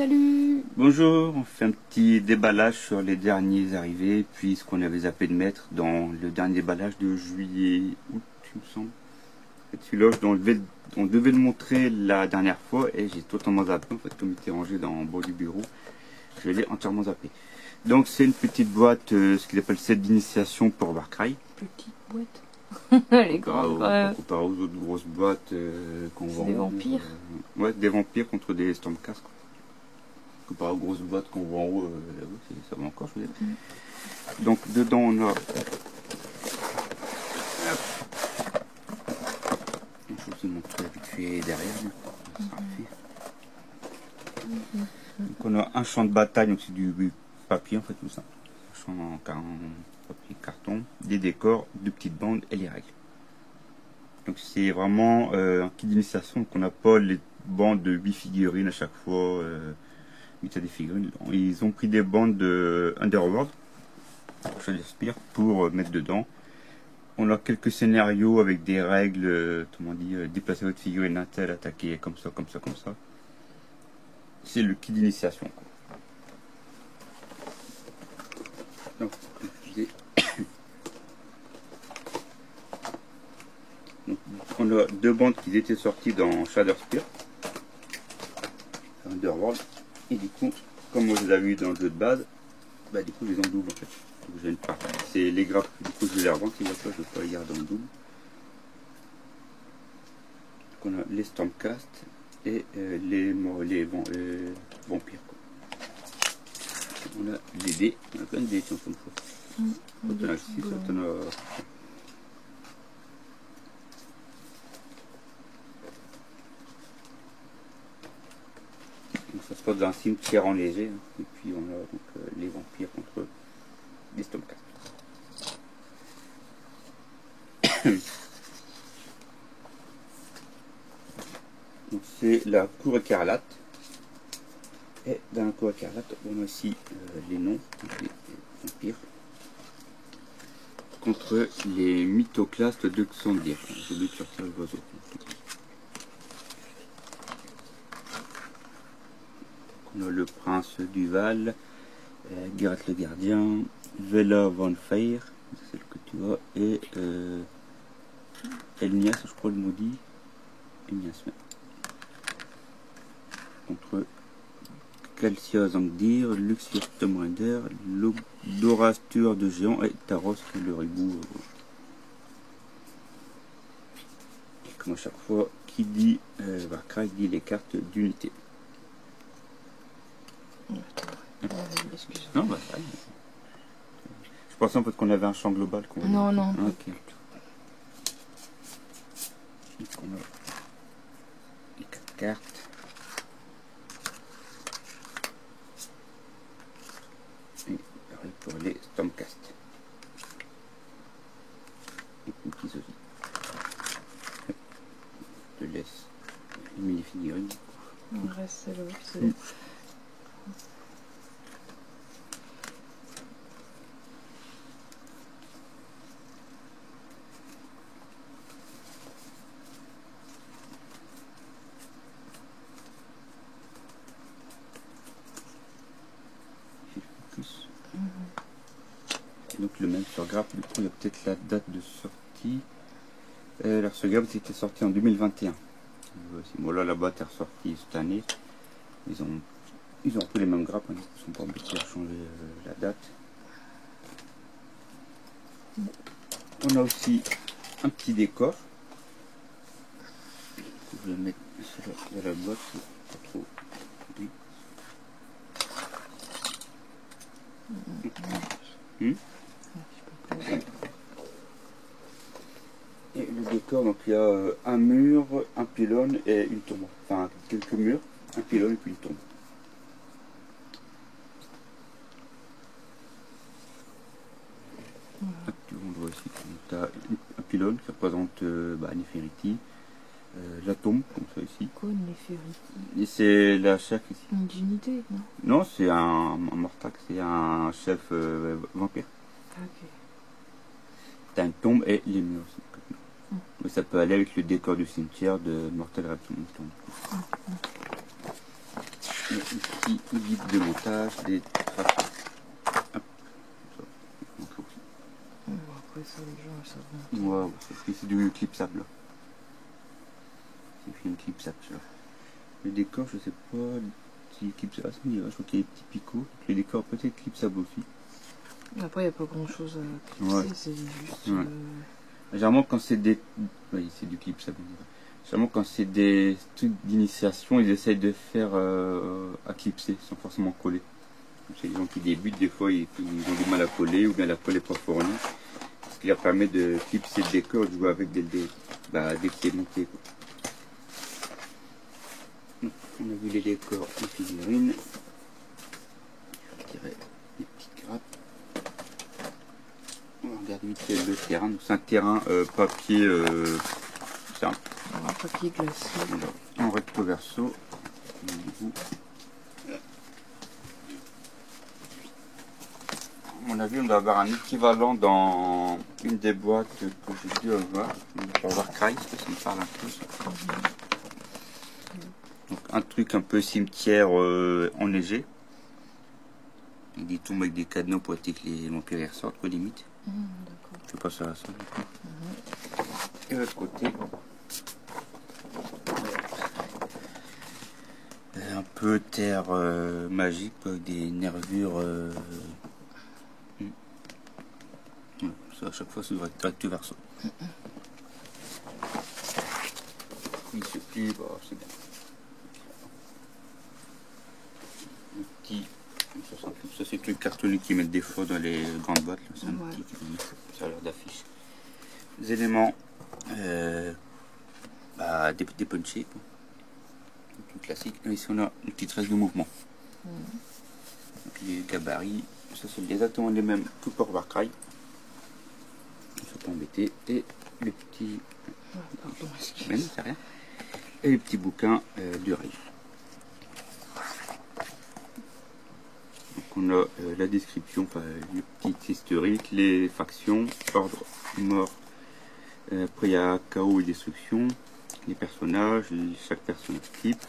Salut. Bonjour, on fait un petit déballage sur les derniers arrivés, puis ce qu'on avait zappé de mettre dans le dernier déballage de juillet-août, il me semble. Celui-là, on devait le montrer la dernière fois et j'ai totalement zappé, en fait, comme il était rangé dans le bas du bureau, je l'ai entièrement zappé. Donc c'est une petite boîte, ce qu'ils appellent set d'initiation pour Warcry. Petite boîte. Elle est grande. Comparé aux autres grosses boîtes qu'on vend. Des vampires. Ouais, des vampires contre des Stormcast. Comparé aux grosses boîtes qu'on voit en haut, ça va encore, je veux dire. Donc dedans on a. Je vais vous montrer vite fait derrière. Ça sera fait. Donc on a un champ de bataille, donc c'est du papier en fait, tout ça. Un champ en papier, carton, des décors, deux petites bandes et les règles. Donc c'est vraiment un kit d'initiation, qu'on n'a pas les bandes de 8 figurines à chaque fois. 8 à des figurines. Ils ont pris des bandes de Underworld, pour mettre dedans. On a quelques scénarios avec des règles, comment on dit, déplacer votre figurine à tel, attaquer comme ça, comme ça, comme ça. C'est le kit d'initiation. Donc, on a deux bandes qui étaient sorties dans Shadowspear, Underworld, et du coup, comme moi je les avais eu dans le jeu de base, bah du coup je les en double en fait. Donc j'ai une partie, c'est les grappes, du coup je vais les revendre, si je ne peux pas les garder en double. Donc on a les Stormcast et les vampires. Quoi. On a des dés, on a plein de dés si on s'en fout. On a 6, on a... Donc ça se passe dans un cimetière enneigé, hein. Et puis on a donc les vampires contre les Stormcast. Donc c'est la cour écarlate. Et dans la cour écarlate, on a aussi les noms des vampires contre les mythoclastes de Xandir. J'ai oublié de sortir l'oiseau. On a le prince du Val, Geralt le gardien, Vela von Feyr, c'est celle que tu vois, et Elnias, je crois le maudit, Elnias, ouais. Contre Calcia Zangdir, Luxius Tomrinder, Doras tueur de géant et Taros le ribou. Et comme à chaque fois, qui dit Warcry dit les cartes d'unité. Non, bah ça. Je pensais en fait qu'on avait un champ global. Non, non. Ah, ok. Donc on a les 4 cartes. Et pareil pour les Stormcast. Et puis petits aussi. Je te laisse les mini-figurines. Il reste celle-là. C'est... Donc le même sur Grappe, du coup il y a peut-être la date de sortie. Alors ce Grappe c'était sorti en 2021. Bon là la boîte est ressortie cette année. Ils ont pris les mêmes grappes, hein. Ils sont pas obligés à changer la date. On a aussi un petit décor. Je vais le mettre dans la boîte, pas trop. Oui. Et le décor, donc il y a un mur, un pylône et une tombe. Enfin, quelques murs, un pylône et puis une tombe. On voit ici, tu as un pylône qui représente Nefertiti, la tombe, comme ça ici. Quoi, Nefertiti? Et c'est la chef ici. Une divinité, non? Non, c'est un Mortak, c'est un chef vampire. Ok. T'as une tombe et les murs aussi. Mais ça peut aller avec le décor du cimetière de Mortal Rapture. Et un petit guide de montage, des traces. Hop. Bon, après ça, les gens, ça va. Ouais, c'est du clipsable là. C'est une clipsable ça. Le décor, je sais pas si clipsable, je crois qu'il y a des petits picots. Le décor peut-être clipsable aussi. Après, il n'y a pas grand chose à clipser, Ouais. c'est juste. Ouais. Généralement, quand c'est des. Oui, c'est du clipsable. Généralement, quand c'est des trucs d'initiation, ils essayent de faire à clipser sans forcément coller. C'est les gens qui débutent, des fois, ils ont du mal à coller ou bien la colle n'est pas fournie. Ce qui leur permet de clipser le décor, de jouer avec dès que c'est monté. Quoi. Donc, on a vu les décors en figurines. Je dirais les petites grappes. On regarde vite fait le terrain. C'est un terrain papier simple. Un papier glacé. Alors, en recto verso. À mon avis, on doit avoir un équivalent dans une des boîtes que j'ai dû avoir. Pour Warcry, ça me parle un peu. Donc, un truc un peu cimetière enneigé. Il dit tombe avec des cadenas pour éviter que les vampires ressortent, quoi, limite. D'accord. Je sais pas ça à ça, du coup. Et de l'autre côté, un peu terre magique, avec des nervures. Ça, à chaque fois, c'est recto verso. Il se plie, bah, c'est bien. Un petit. Ça, c'est le truc cartonné qu'ils mettent des fois dans les grandes boîtes. Là. C'est un petit, ça a l'air d'affiche. Les éléments, des punchés. Tout classique. Et ici, on a une petite trace de mouvement. Donc, les gabarits, ça, c'est exactement les mêmes que pour Warcry. Ils ne sont pas embêtés. Et les petits. Pardon, excusez. Mais non, c'est rien. Et les petits bouquins du Reich. Donc on a la description, enfin, le petit historique, les factions, ordre, mort. Après il y a chaos et destruction, les personnages, chaque personnage type,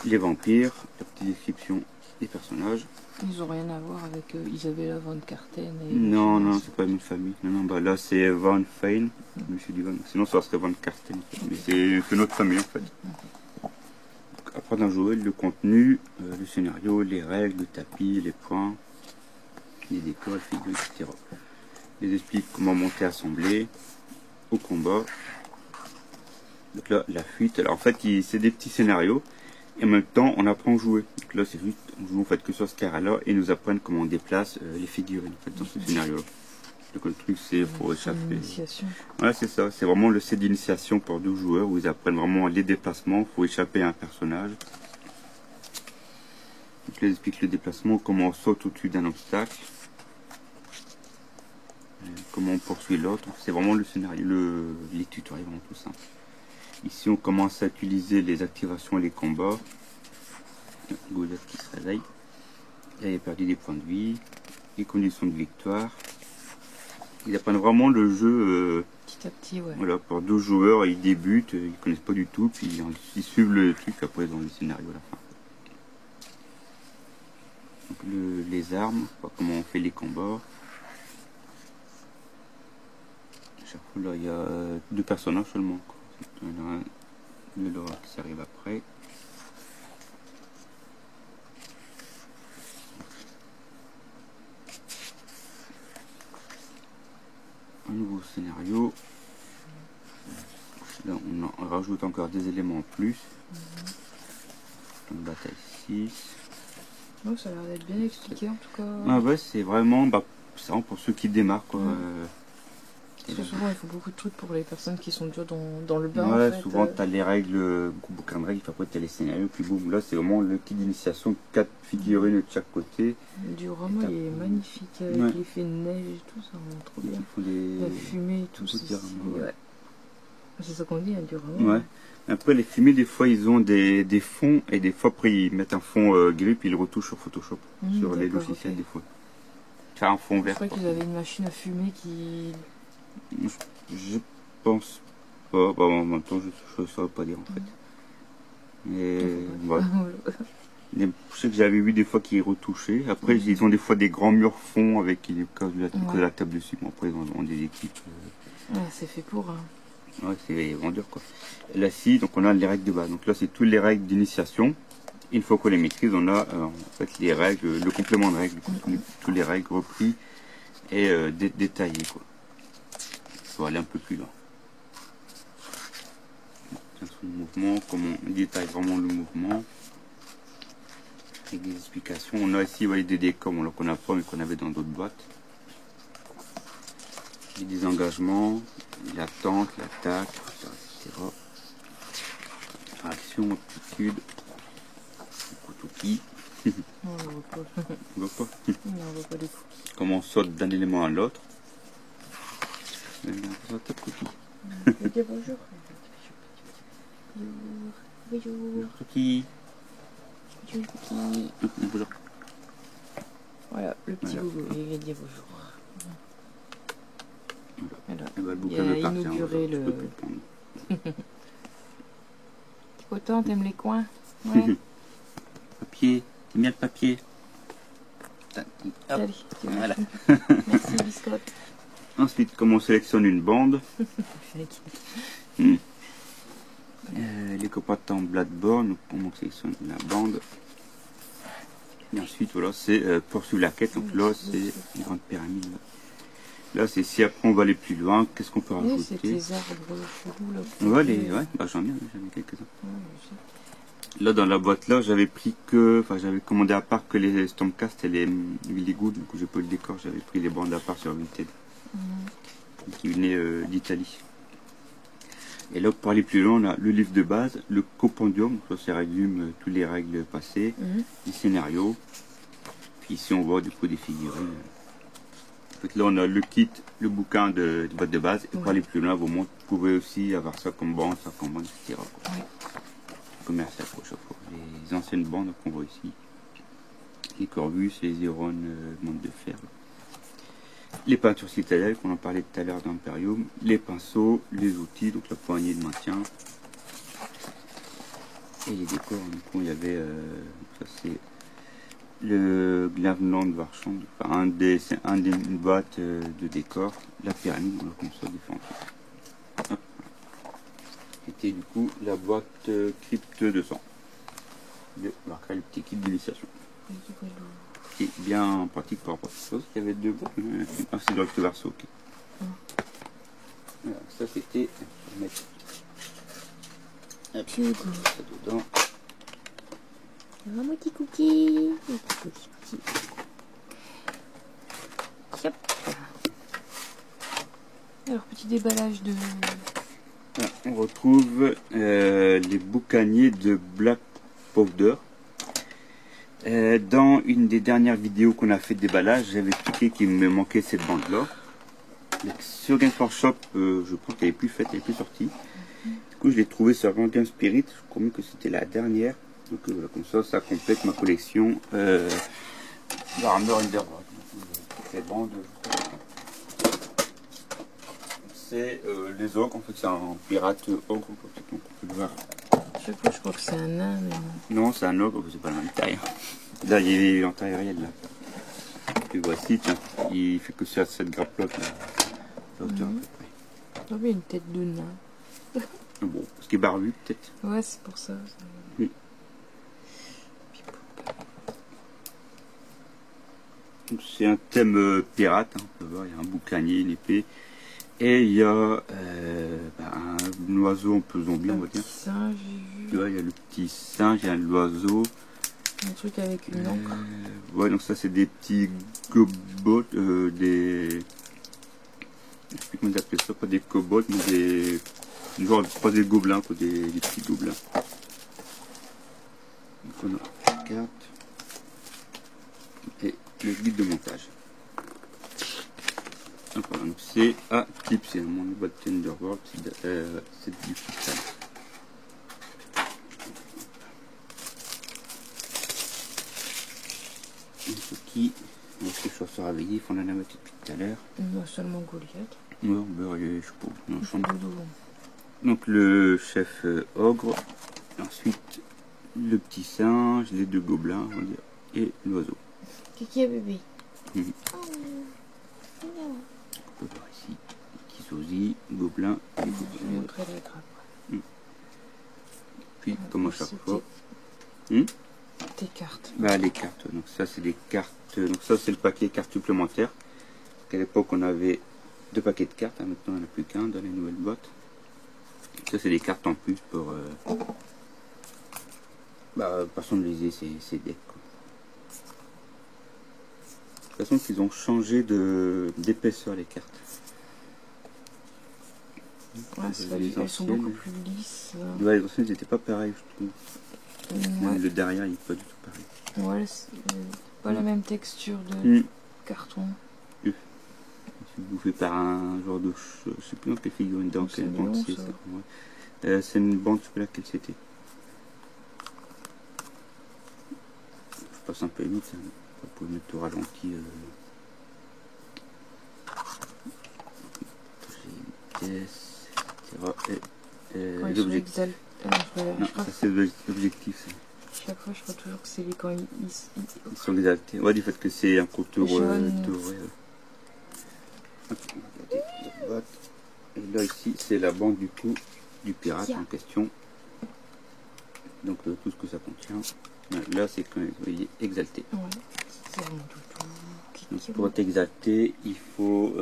les vampires, la petite description des personnages. Ils ont rien à voir avec Isabella von Karten et. Non, non, c'est pas une famille. Non, non, bah là c'est Van Fein, monsieur du Van. Sinon ça serait Van Karten, en fait. Mais c'est une autre famille en fait. Donc, après d'un jouer, le contenu, le scénario, les règles, le tapis, les points, les décors, les figures, etc. Les explique comment monter, assembler, au combat. Donc là, la fuite. Alors en fait, c'est des petits scénarios. Et en même temps, on apprend à jouer. Donc là, c'est juste, on joue en fait que sur ce carré-là et ils nous apprennent comment on déplace les figurines en fait, dans ce scénario-là. Donc le truc, c'est pour échapper. Initiation. Voilà, c'est ça. C'est vraiment le set d'initiation pour 2 joueurs où ils apprennent vraiment les déplacements. Il faut échapper à un personnage. Donc, je les explique le déplacement, comment on saute au-dessus d'un obstacle. Comment on poursuit l'autre. C'est vraiment le scénario, les tutoriels, vraiment tout simple. Ici, on commence à utiliser les activations et les combats. Goliath qui se réveille. Il a perdu des points de vie. Les conditions de victoire. Ils apprennent vraiment le jeu. Petit à petit, ouais. Voilà, pour 2 joueurs, ils débutent, ils connaissent pas du tout, puis ils suivent le truc après dans le scénario à la fin. Donc les armes, comment on fait les combats. Chaque fois là, il y a 2 personnages seulement. Quoi. Il y en a un de Laura qui arrive après. Un nouveau scénario. Là, on rajoute encore des éléments en plus. Une bataille 6. Oh, ça a l'air d'être bien expliqué en tout cas. Ah ouais, c'est vraiment, c'est vraiment pour ceux qui démarrent quoi. Parce que souvent, il faut beaucoup de trucs pour les personnes qui sont déjà dans le bain. Ouais, en fait. souvent tu as les règles, bouquin de règles, après tu as les scénarios, puis boum, là c'est vraiment le kit d'initiation, 4 figurines de chaque côté. Le diorama il est magnifique, avec Ouais. l'effet de neige et tout, ça rend trop bien. Ils font La fumée et tout, beaucoup de dioramas, ouais. ouais. C'est ça qu'on dit, un diorama. Ouais. Après les fumées, des fois ils ont des fonds, et des fois après ils mettent un fond gris, puis ils le retouchent sur Photoshop, sur les logiciels des fois. Faire un fond Je vert. crois qu'ils avaient une machine à fumer qui... Je pense pas, en même temps je ne saurais pas dire en fait. Mais voilà. Je sais que j'avais vu des fois qu'ils retouchaient. Après, ils ont des fois des grands murs fonds avec que la table dessus. Bon, après, ils ont des équipes. Ouais, c'est fait pour. Hein. Ouais, c'est vendeur quoi. Et là, si, donc on a les règles de base. Donc là, c'est toutes les règles d'initiation. Une fois qu'on les maîtrise, on a en fait les règles, le complément de règles, toutes les règles repris et détaillées quoi. Il faut aller un peu plus loin. Sur le mouvement, comment on détaille vraiment le mouvement. Avec des explications. On a ici des décors qu'on n'a pas mais qu'on avait dans d'autres boîtes. Les désengagements, l'attente, l'attaque, etc. Action, aptitude, Kutuki. On ne voit pas. On voit pas. On ne voit pas du tout. Comment on saute d'un élément à l'autre. Bonjour. Bonjour. Kutuki. Bonjour. Voilà, le petit boubou, il va dire bonjour. Voilà. Il a inauguré le... Petit potin, t'aimes les coins? Ouais. Papier, t'aimes bien le papier? Allez, Voilà. Merci, biscotte. Ensuite, comment on sélectionne une bande? Les combattants Bloodborne, donc on sélectionne la bande. Et ensuite, voilà, c'est poursuivre la quête. Donc là, c'est une grande pyramide. Là, c'est si après on va aller plus loin, qu'est-ce qu'on peut rajouter? Oui, c'est des arbres chelous là. Ouais, bah, j'en ai quelques-uns. Là, dans la boîte là, j'avais pris que, enfin, j'avais commandé à part que les Stormcast et les Willygood. Du coup, j'ai pas eu le décor, j'avais pris les bandes à part sur Vinted. Qui venaient d'Italie. Et là, pour aller plus loin, on a le livre de base, le compendium, ça, ça résume toutes les règles passées, les scénarios. Puis ici, on voit du coup des figurines. En fait, là, on a le kit, le bouquin de boîte de base. Et pour aller plus loin, vous pouvez aussi avoir ça comme bande, etc. Commercial pour chaque fois. Les anciennes bandes qu'on voit ici. Les Corvus, les Iron, bandes de fer. Les peintures citadelles qu'on en parlait tout à l'heure d'Imperium, les pinceaux, les outils, donc la poignée de maintien. Et les décors, du coup, il y avait, ça c'est le Glavland Varchand, enfin, c'est une boîte de décors, la pyramide, on a comme ça différents. C'était du coup la boîte Crypte 200 de marquer le petit kit d'initiation. Qui est bien pratique par rapport à cette chose. Il y avait deux boîtes, c'est dans le verso. Okay. Voilà, ça c'était. Je vais mettre ça dedans. Un petit cookie. Petit. Hop. Alors, petit déballage de... Voilà, on retrouve les boucaniers de Black Powder. Dans une des dernières vidéos qu'on a fait de déballage, j'avais expliqué qu'il me manquait cette bande là. Sur Games Workshop, je pense qu'elle est plus faite, elle est plus sortie. Du coup, je l'ai trouvée sur Grand Game Spirit. Je crois même que c'était la dernière. Donc voilà, comme ça complète ma collection Warhammer Underworld. Cette bande, c'est les ogres. En fait, c'est un pirate ogre. On peut le voir. Chaque fois, je crois que c'est un nain. Mais... Non, c'est un ogre, c'est pas la même taille. Là, il est en taille réelle. Là. Et voici, tiens, il fait que ça, cette grappe-là. Ah oui, une tête de nain. Bon, ce qui est barbu, peut-être. Ouais, c'est pour ça. Oui. C'est un thème pirate, hein, on peut voir, il y a un boucanier, une épée. Et il y a un oiseau un peu zombie, on va dire. Petit singe, j'ai vu. Tu vois, il y a le petit singe, il y a l'oiseau. Un truc avec une encre. Ouais, donc ça c'est des petits gobots, des... Je sais plus comment ils appellent ça, pas des cobots, mais des... Genre, pas des gobelins, quoi, des petits gobelins. Donc on a la carte. Et le guide de montage. Voilà, donc c'est à type, c'est mon boîte Thunderbolt, c'est du cristal. Ce qui, lorsque je suis réveillé, on en a mettre depuis tout à l'heure. Moi seulement Goliath. Ouais, beurre et chapeau. Donc le chef ogre, ensuite le petit singe, les deux gobelins, on va dire, et l'oiseau. Kiki et bébé. Mhm. Oh, mignon. On peut voir ici, les petits sosies, gobelins et Je vais gobelins. montrer la grappe. Puis, comme à chaque Aussi, fois, tes cartes. bah, les cartes. Donc ça, c'est des cartes. Donc ça, c'est le paquet cartes supplémentaires. À l'époque, on avait 2 paquets de cartes. Hein, maintenant, il n'y en a plus qu'un dans les nouvelles boîtes. Ça, c'est des cartes en plus pour personnaliser ces decks. Quoi. De toute façon, ils ont changé d'épaisseur les cartes. Ouais, elles sont beaucoup plus lisses. Ouais, les anciennes, ils n'étaient pas pareils, je trouve. Ouais. Même le derrière, il n'est pas du tout pareil. Ouais, c'est pas la même texture de carton. C'est bouffé par un genre de... Je sais plus dans quelle figurine, dans quelle bande c'est ça. Ouais. C'est une bande, je sais pas laquelle c'était. Je passe un peu vite, hein. Vous pouvez mettre au ralenti. Vitesse, etc. Quand ils sont exaltés. Non, ça c'est l'objectif. Chaque fois, je crois toujours que c'est quand Ils sont exaltés. Ouais, du fait que c'est un contour doré. Et là ici c'est la bande du coup du pirate en question. Donc tout ce que ça contient. Là c'est quand vous voyez exalté. Ouais, c'est vraiment donc, pour être exalté, il faut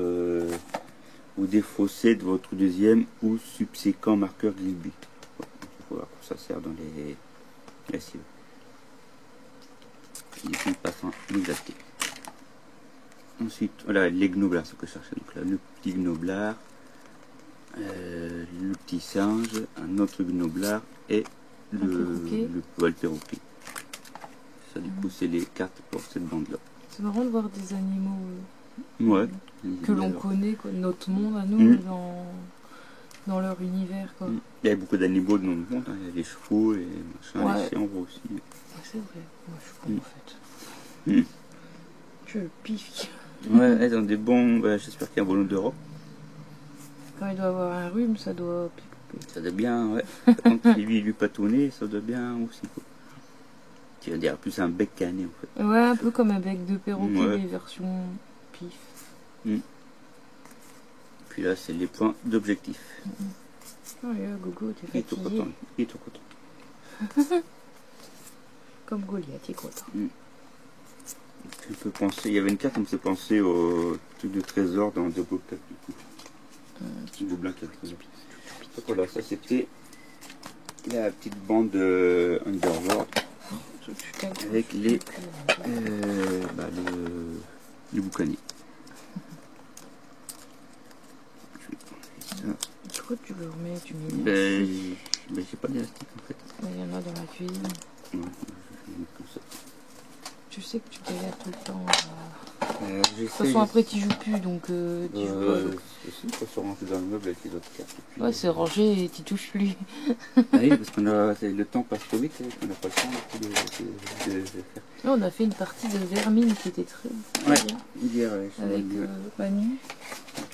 vous défausser de votre deuxième ou subséquent marqueur Gilby. Il faut voir quoi ça sert dans les cibles. Et puis passe en exalté. Ensuite, voilà les gnoblars, c'est ce que je cherchais. Donc là, le petit gnoblard, le petit singe, un autre gnoblard et le perroquet. Ça, du coup, c'est les cartes pour cette bande-là. C'est marrant de voir des animaux que l'on connaît, quoi, notre monde à nous, dans leur univers. Quoi. Il y a beaucoup d'animaux de notre monde, hein. Il y a les chevaux et machin, les chiens, on voit aussi. Ouais, c'est vrai, moi je suis con en fait. Je le piffe. Ouais, elles ont des bons. J'espère qu'il y a un ballon d'Europe. Quand il doit avoir un rhume, ça doit picoper. Ça doit bien, ouais. Quand il lui patouner, ça doit bien aussi, quoi. Tu vas dire plus un bec cané, en fait. Ouais, un peu comme un bec de perroquet, les versions pif. Puis là, c'est les points d'objectif. Oh là, Gogo, t'es fatigué. Il est tout content. Comme Goliath, il est content. On peut penser, il y avait une carte qui me fait penser au truc de trésor dans The Book Cup, du coup. Petit gobelin qui a le trésor. Donc voilà, ça c'était la petite bande Underworld avec les boucaniers. Je crois que tu le remets, tu mets. J'ai pas d'élastique en fait. Il y en a dans la cuisine. Ouais, je vais mettre comme ça. Tu sais que tu galères tout le temps. De toute façon, après, tu joues plus, donc tu joues pas. Il faut se ranger dans le meuble avec les autres cartes. Puis, ouais, c'est rangé et tu touches plus. Oui, parce que le temps passe trop vite, on n'a pas le temps de faire. Là, on a fait une partie de Vermine qui était très bien. Hier, avec Manu.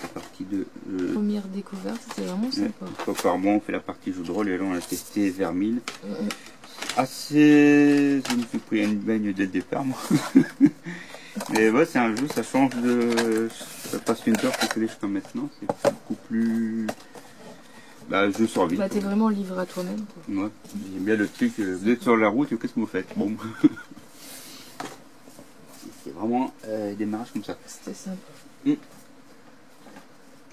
La partie de. Première découverte, c'était vraiment sympa. Une fois par mois, on fait la partie jeu de rôle et là, on a testé Vermine. Assez. Je me suis pris une baigne dès le départ, moi. Mais ouais, c'est un jeu, ça change de. Ça passe une heure que jusqu'à maintenant, c'est beaucoup plus. Je sors vite. T'es vraiment livré à toi-même. Ouais, j'aime bien le truc. Vous êtes sur la route, qu'est-ce que vous faites? Bon. C'est vraiment un démarrage comme ça. C'était sympa.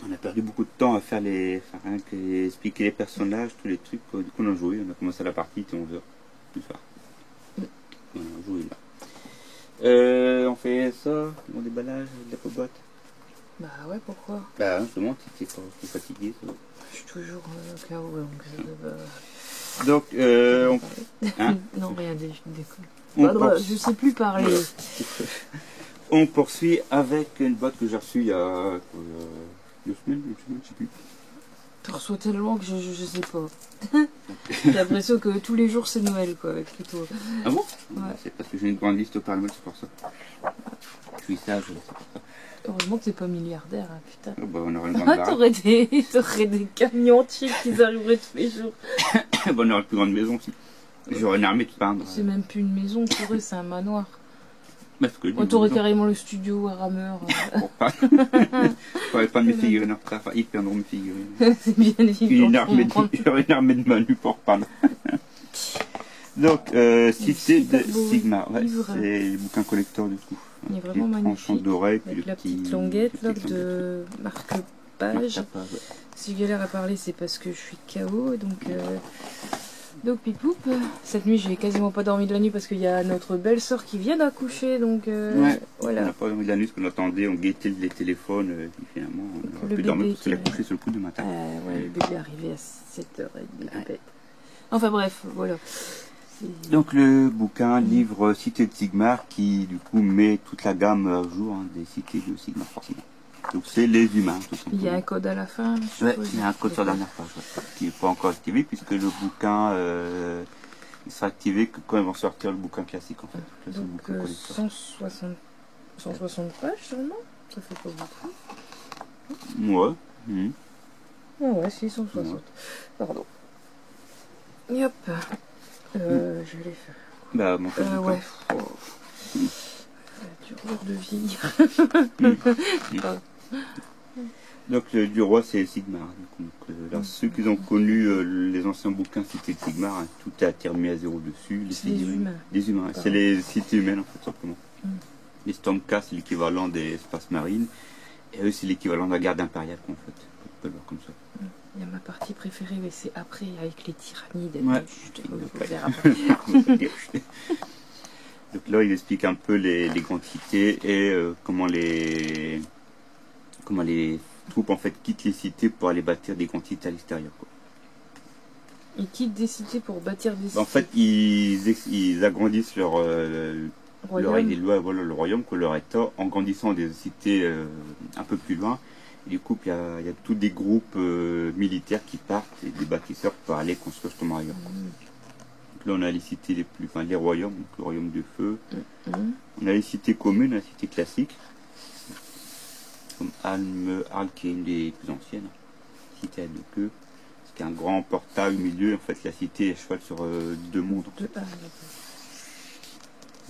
On a perdu beaucoup de temps à faire rien qu'expliquer les personnages, tous les trucs. Du coup, on a joué, on a commencé la partie, c'était 11h du soir. On a joué là. On fait ça, mon déballage de la popote. Bah ouais, pourquoi? Justement, tu étais pas fatigué. Ça. Je suis toujours KO, donc non, rien, déconne. Je sais plus parler. On poursuit avec une boîte que j'ai reçue il y a 2 semaines, je sais plus. Tu reçois tellement que je sais pas. J'ai l'impression que tous les jours c'est Noël, quoi, avec toi. Ah bon? Ouais. C'est parce que j'ai une grande liste au Père Noël, c'est pour ça. Je suis sage, c'est pour ça. Heureusement que t'es pas milliardaire, hein, putain. On aurait une grande baraque. T'aurais des camions entiers qui arriveraient tous les jours. On aurait une plus grande maison aussi. J'aurais une armée de peintres. C'est même plus une maison, pour eux, c'est un manoir. On t'aurait carrément le studio à rameur. Pour pas. Faudrait pas mes figurines après. Enfin, ils peindront mes figurines. C'est bien évident. J'aurais une armée de Manu pour peindre. Donc, Cité de Sigmar. Ouais, c'est le bouquin collector du coup. Il est vraiment magnifique. D'oreille, avec la petite languette là, de marque-page. Si je galère à parler, c'est parce que je suis KO. Donc pipoup, cette nuit j'ai quasiment pas dormi de la nuit parce qu'il y a notre belle-sœur qui vient d'accoucher, donc ouais, voilà. On n'a pas dormi de la nuit parce qu'on attendait, on guettait les téléphones, et finalement on a pu dormir parce qu'elle a couché sur le coup du matin. Ouais, le bébé est arrivé à 7h30. Ouais. Enfin bref, voilà. Donc le bouquin, livre Cité de Sigmar, qui du coup met toute la gamme à jour des cités de Sigmar forcément. Donc c'est les humains, tout simplement. Il y a un code à la fin. Ouais, il y a un code sur la dernière page, qui n'est pas encore activé, puisque le bouquin il sera activé que quand ils vont sortir le bouquin classique en fait. Là, donc 160 pages seulement. Ça fait pas beaucoup. Ouais. Ouais, si, 160. Ouais. Pardon. Et hop. Je vais les faire. Bah, mon ouais. Dur de vieillir. Donc le du roi c'est Sigmar. Donc, là, ceux qui ont connu les anciens bouquins Cité de Sigmar, hein, tout est remis à zéro dessus. Les humains. Les humains, c'est les cités humaines en fait simplement. Les Stormcast c'est l'équivalent des espaces marines et eux c'est l'équivalent de la garde impériale en fait. On peut le voir comme ça. Il y a ma partie préférée mais c'est après avec les tyrannides. Ouais. Donc là il explique un peu les grandes cités et comment les troupes en fait quittent les cités pour aller bâtir des grandes cités à l'extérieur. Ils quittent des cités pour bâtir des cités. En fait, ils agrandissent le royaume, leur état, en grandissant des cités un peu plus loin. Et du coup, il y a tous des groupes militaires qui partent et des bâtisseurs pour aller construire justement ailleurs. Donc là, on a les cités les royaumes, donc le royaume de feu. On a les cités communes, la cité classique. Comme Arles qui est une des plus anciennes, cité à deux queues, c'est un grand portail au milieu, en fait la cité est à cheval sur deux mondes.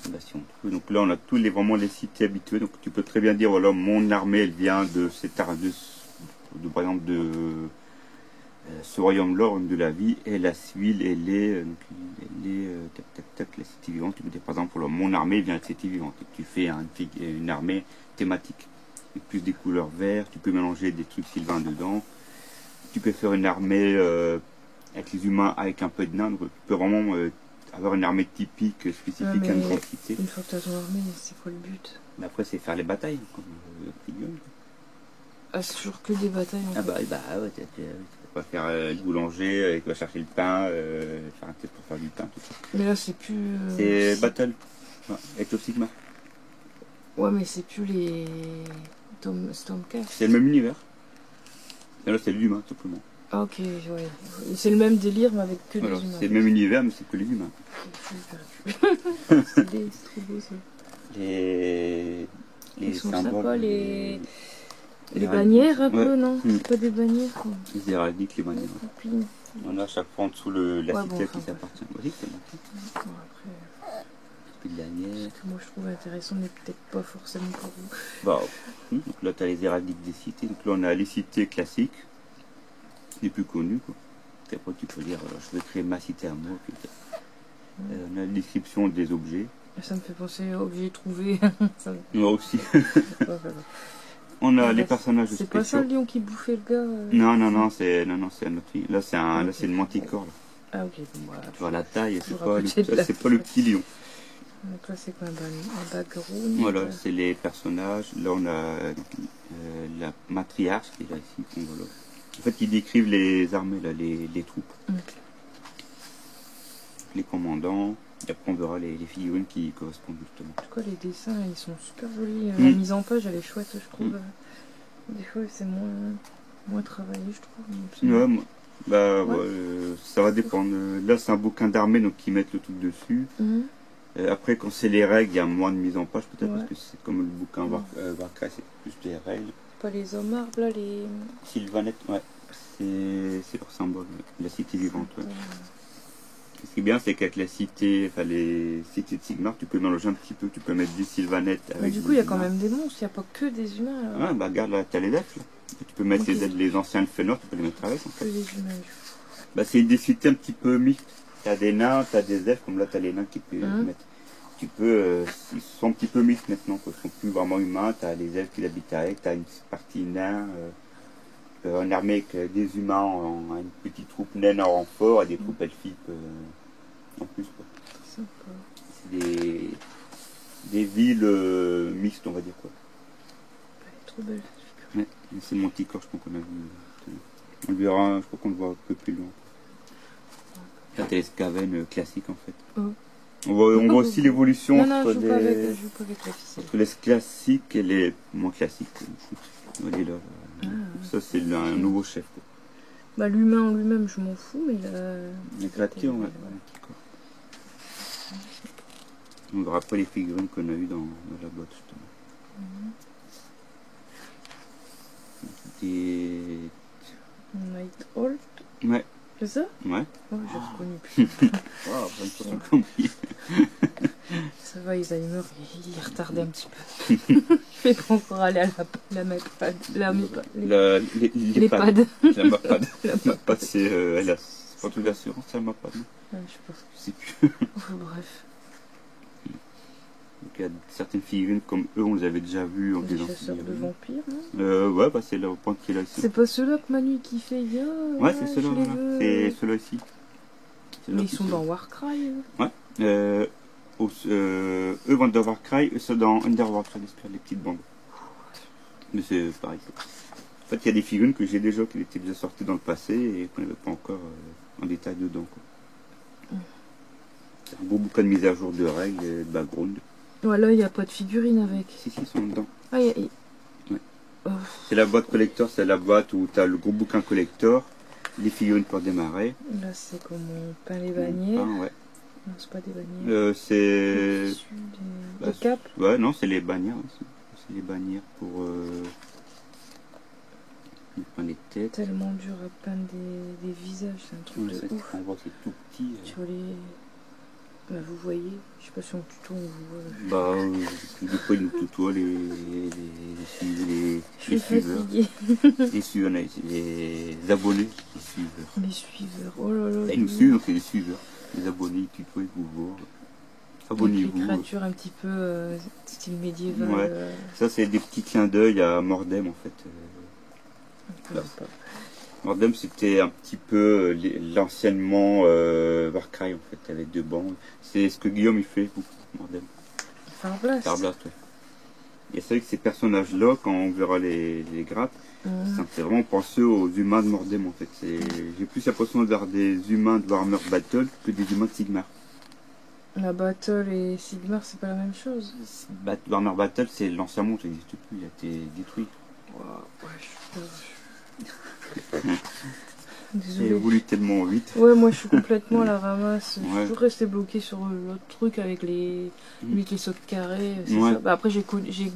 Si on trouve. Donc là on a vraiment les cités habituées, donc tu peux très bien dire voilà mon armée elle vient de par exemple de ce royaume-là, de la vie, et la ville elle est la cité vivante, tu peux dire par exemple voilà, mon armée vient de cité vivante, et tu fais une armée thématique. Et plus des couleurs vertes, tu peux mélanger des trucs sylvains dedans. Tu peux faire une armée avec les humains avec un peu de nains. Donc tu peux vraiment avoir une armée typique, spécifique à une grande cité. Une fois que tu as ton armée, c'est quoi le but? Mais après c'est faire les batailles, comme c'est toujours que des batailles en fait. Ouais, tu vas faire le boulanger, tu vas chercher le pain, faire un test pour faire du pain, tout ça. Mais là c'est plus... c'est battle, avec le Sigma. Ouais mais c'est plus les... Stormcast. C'est le même univers. Et là, c'est l'humain, tout simplement. Ah, ok, ouais. C'est le même délire, mais avec que les humains. C'est le même univers, mais c'est que les humains. C'est trop beau, ça. Les sont symboles. Sympas, les bannières, un peu, non? Pas des bannières, quoi. Les héraldiques, les bannières. On a à chaque fois en dessous la cité qui s'appartient. Vas-y, c'est bon. Après... Ce que moi je trouve intéressant, mais peut-être pas forcément pour vous. Bah, donc là tu as les héraldiques des cités. Donc là on a les cités classiques, les plus connues. Quoi. Et après tu peux dire je vais créer ma cité à moi. On a la description des objets. Ça me fait penser aux objets trouvés. Moi aussi. On a les personnages spéciaux. C'est pas ça le lion qui bouffait le gars Non, c'est un autre. Là c'est une manticore. Là. Ah ok. Bon, tu vois la taille, c'est pas le petit lion. Donc là c'est quoi un background? Voilà, c'est les personnages. Là on a la matriarche qui est là ici. Voilà. En fait ils décrivent les armées, là, les troupes. Les commandants. Et après on verra les figurines qui correspondent justement. En tout cas les dessins ils sont super jolis. La mise en page elle est chouette je trouve. Des fois c'est moins travaillé je trouve. Ouais, ça va dépendre. Là c'est un bouquin d'armée donc ils mettent le truc dessus. Après, quand c'est les règles, il y a moins de mise en page, peut-être, parce que c'est comme le bouquin Warcraft, c'est plus les règles. Pas les hommes arbres, là, les... Sylvanette, ouais. C'est leur symbole, la cité vivante, ouais. Ce qui est bien, c'est qu'avec les cités de Sigmar, tu peux mélanger un petit peu, tu peux mettre des sylvanettes avec du coup, il y a quand même des monstres, il n'y a pas que des humains. Alors. Ouais, bah regarde là, t'as les elfes là. Tu peux mettre les anciens Fëanor, tu peux les mettre avec en fait. Que des humains. Bah c'est des cités un petit peu mixtes. T'as des nains, t'as des elfes, comme là t'as les nains qui peuvent mettre. Tu peux, ils sont un petit peu mixtes maintenant, quoi. Ils sont plus vraiment humains, t'as les elfes qui habitent avec, t'as une partie nain, en armée avec des humains, une petite troupe naine en renfort et des troupes elfiques en plus quoi. C'est des villes mixtes on va dire quoi. Elle est trop belle. Ouais, c'est mon petit corps je pense qu'on a vu. On le verra, je crois qu'on le voit un peu plus loin. Là t'as les Skaven classiques en fait. Oh. On voit aussi l'évolution entre les classiques et les moins classiques. Regardez là. Ça c'est un nouveau chef. Quoi. Bah l'humain en lui-même je m'en fous mais les créatures ouais. On verra pas les figurines qu'on a eu dans la boîte justement. Des... Nighthold. Ouais. C'est ça? Ouais. Oh, j'ai reconnu. Wow, ça va, Alzheimer, il est retardé un petit peu. Il fait pas encore aller à la MAPAD. Les pads. La MAPAD. La MAPAD, c'est pas toute l'assurance, c'est la MAPAD. Ouais, je pense. Je sais plus. Enfin, bref. Donc, il y a certaines figurines comme eux, on les avait déjà vues en des chasseurs de vampires, non ouais, bah c'est le point qui est là ici. C'est pas ceux-là que Manu qui fait ouais, c'est ceux-là, c'est ceux-là ici. Mais ils sont dans Warcry. Ouais. Eux, dans Warcry, eux, c'est dans Underworld, les petites bandes. Mais c'est pareil. En fait, il y a des figurines que j'ai déjà, qui étaient déjà sorties dans le passé et qu'on n'avait pas encore en détail dedans. C'est un beau bouquin de mise à jour de règles et de background. Ouais, là, il n'y a pas de figurines avec. Si, ils sont dedans. Ah, ouais. Oh. C'est la boîte collector, c'est la boîte où tu as le gros bouquin collector, les figurines pour démarrer. Là, c'est comme on peint les bannières. Ouais. Non, c'est pas des bannières. C'est... Des capes. Ouais, non, c'est les bannières. C'est les bannières pour... les têtes. Tellement dur à peindre des visages, c'est un truc de ouf. On voit que c'est tout petit. Sur les... Bah, vous voyez, je sais pas si en tuto on vous voit. Bah, des fois ils nous tutoient les suiveurs. Les suiveurs, les abonnés, les suiveurs. Les suiveurs, oh là là. Ils nous suivent, donc c'est les suiveurs. Les abonnés, ils tutoient, ils vous voient. Abonnez-vous. Des créatures un petit peu style médiéval. Ouais, ça c'est des petits clins d'œil à Mordem en fait. Mordem c'était un petit peu l'anciennement Warcry en fait, avec deux bandes. C'est ce que Guillaume il fait, Mordem. Farblast. Farblast, ouais. Et c'est vrai que ces personnages-là, quand on verra les grappes, c'est vraiment pensé aux humains de Mordem en fait. J'ai plus l'impression de voir des humains de Warhammer Battle que des humains de Sigmar. La Battle et Sigmar, c'est pas la même chose. Warhammer Battle, c'est l'ancien monde, ça n'existe plus, il a été détruit. Wow, J'ai évolué tellement vite. Ouais, moi je suis complètement à la ramasse. Je suis toujours resté bloqué sur l'autre truc avec les sauts carrés. Ça. Bah, après j'ai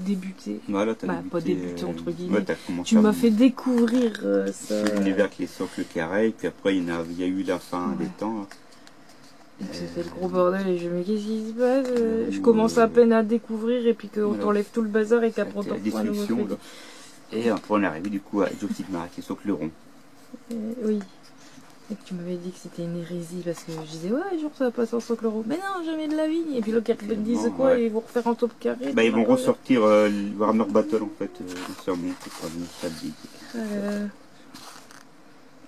débuté. Voilà, pas débuté entre guillemets. Ouais, tu m'as fait découvrir ça. L'univers avec les socles carrés, puis après il y a eu la fin des temps. C'était le gros bordel et je me dis qu'est-ce qui se passe. Je commence à peine à découvrir et puis qu'on t'enlève tout le bazar et qu'après on t'en reprend un nouveau truc. Et après on est arrivé du coup à Age of Sigmar avec les socles ronds. Oui. Et tu m'avais dit que c'était une hérésie parce que je disais ouais genre ça va passer en socle rond. Mais non jamais de la vie. Et puis l'autre ils disent quoi ils vont refaire un top carré. Bah ils vont ressortir Warhammer Battle en fait. Sur mon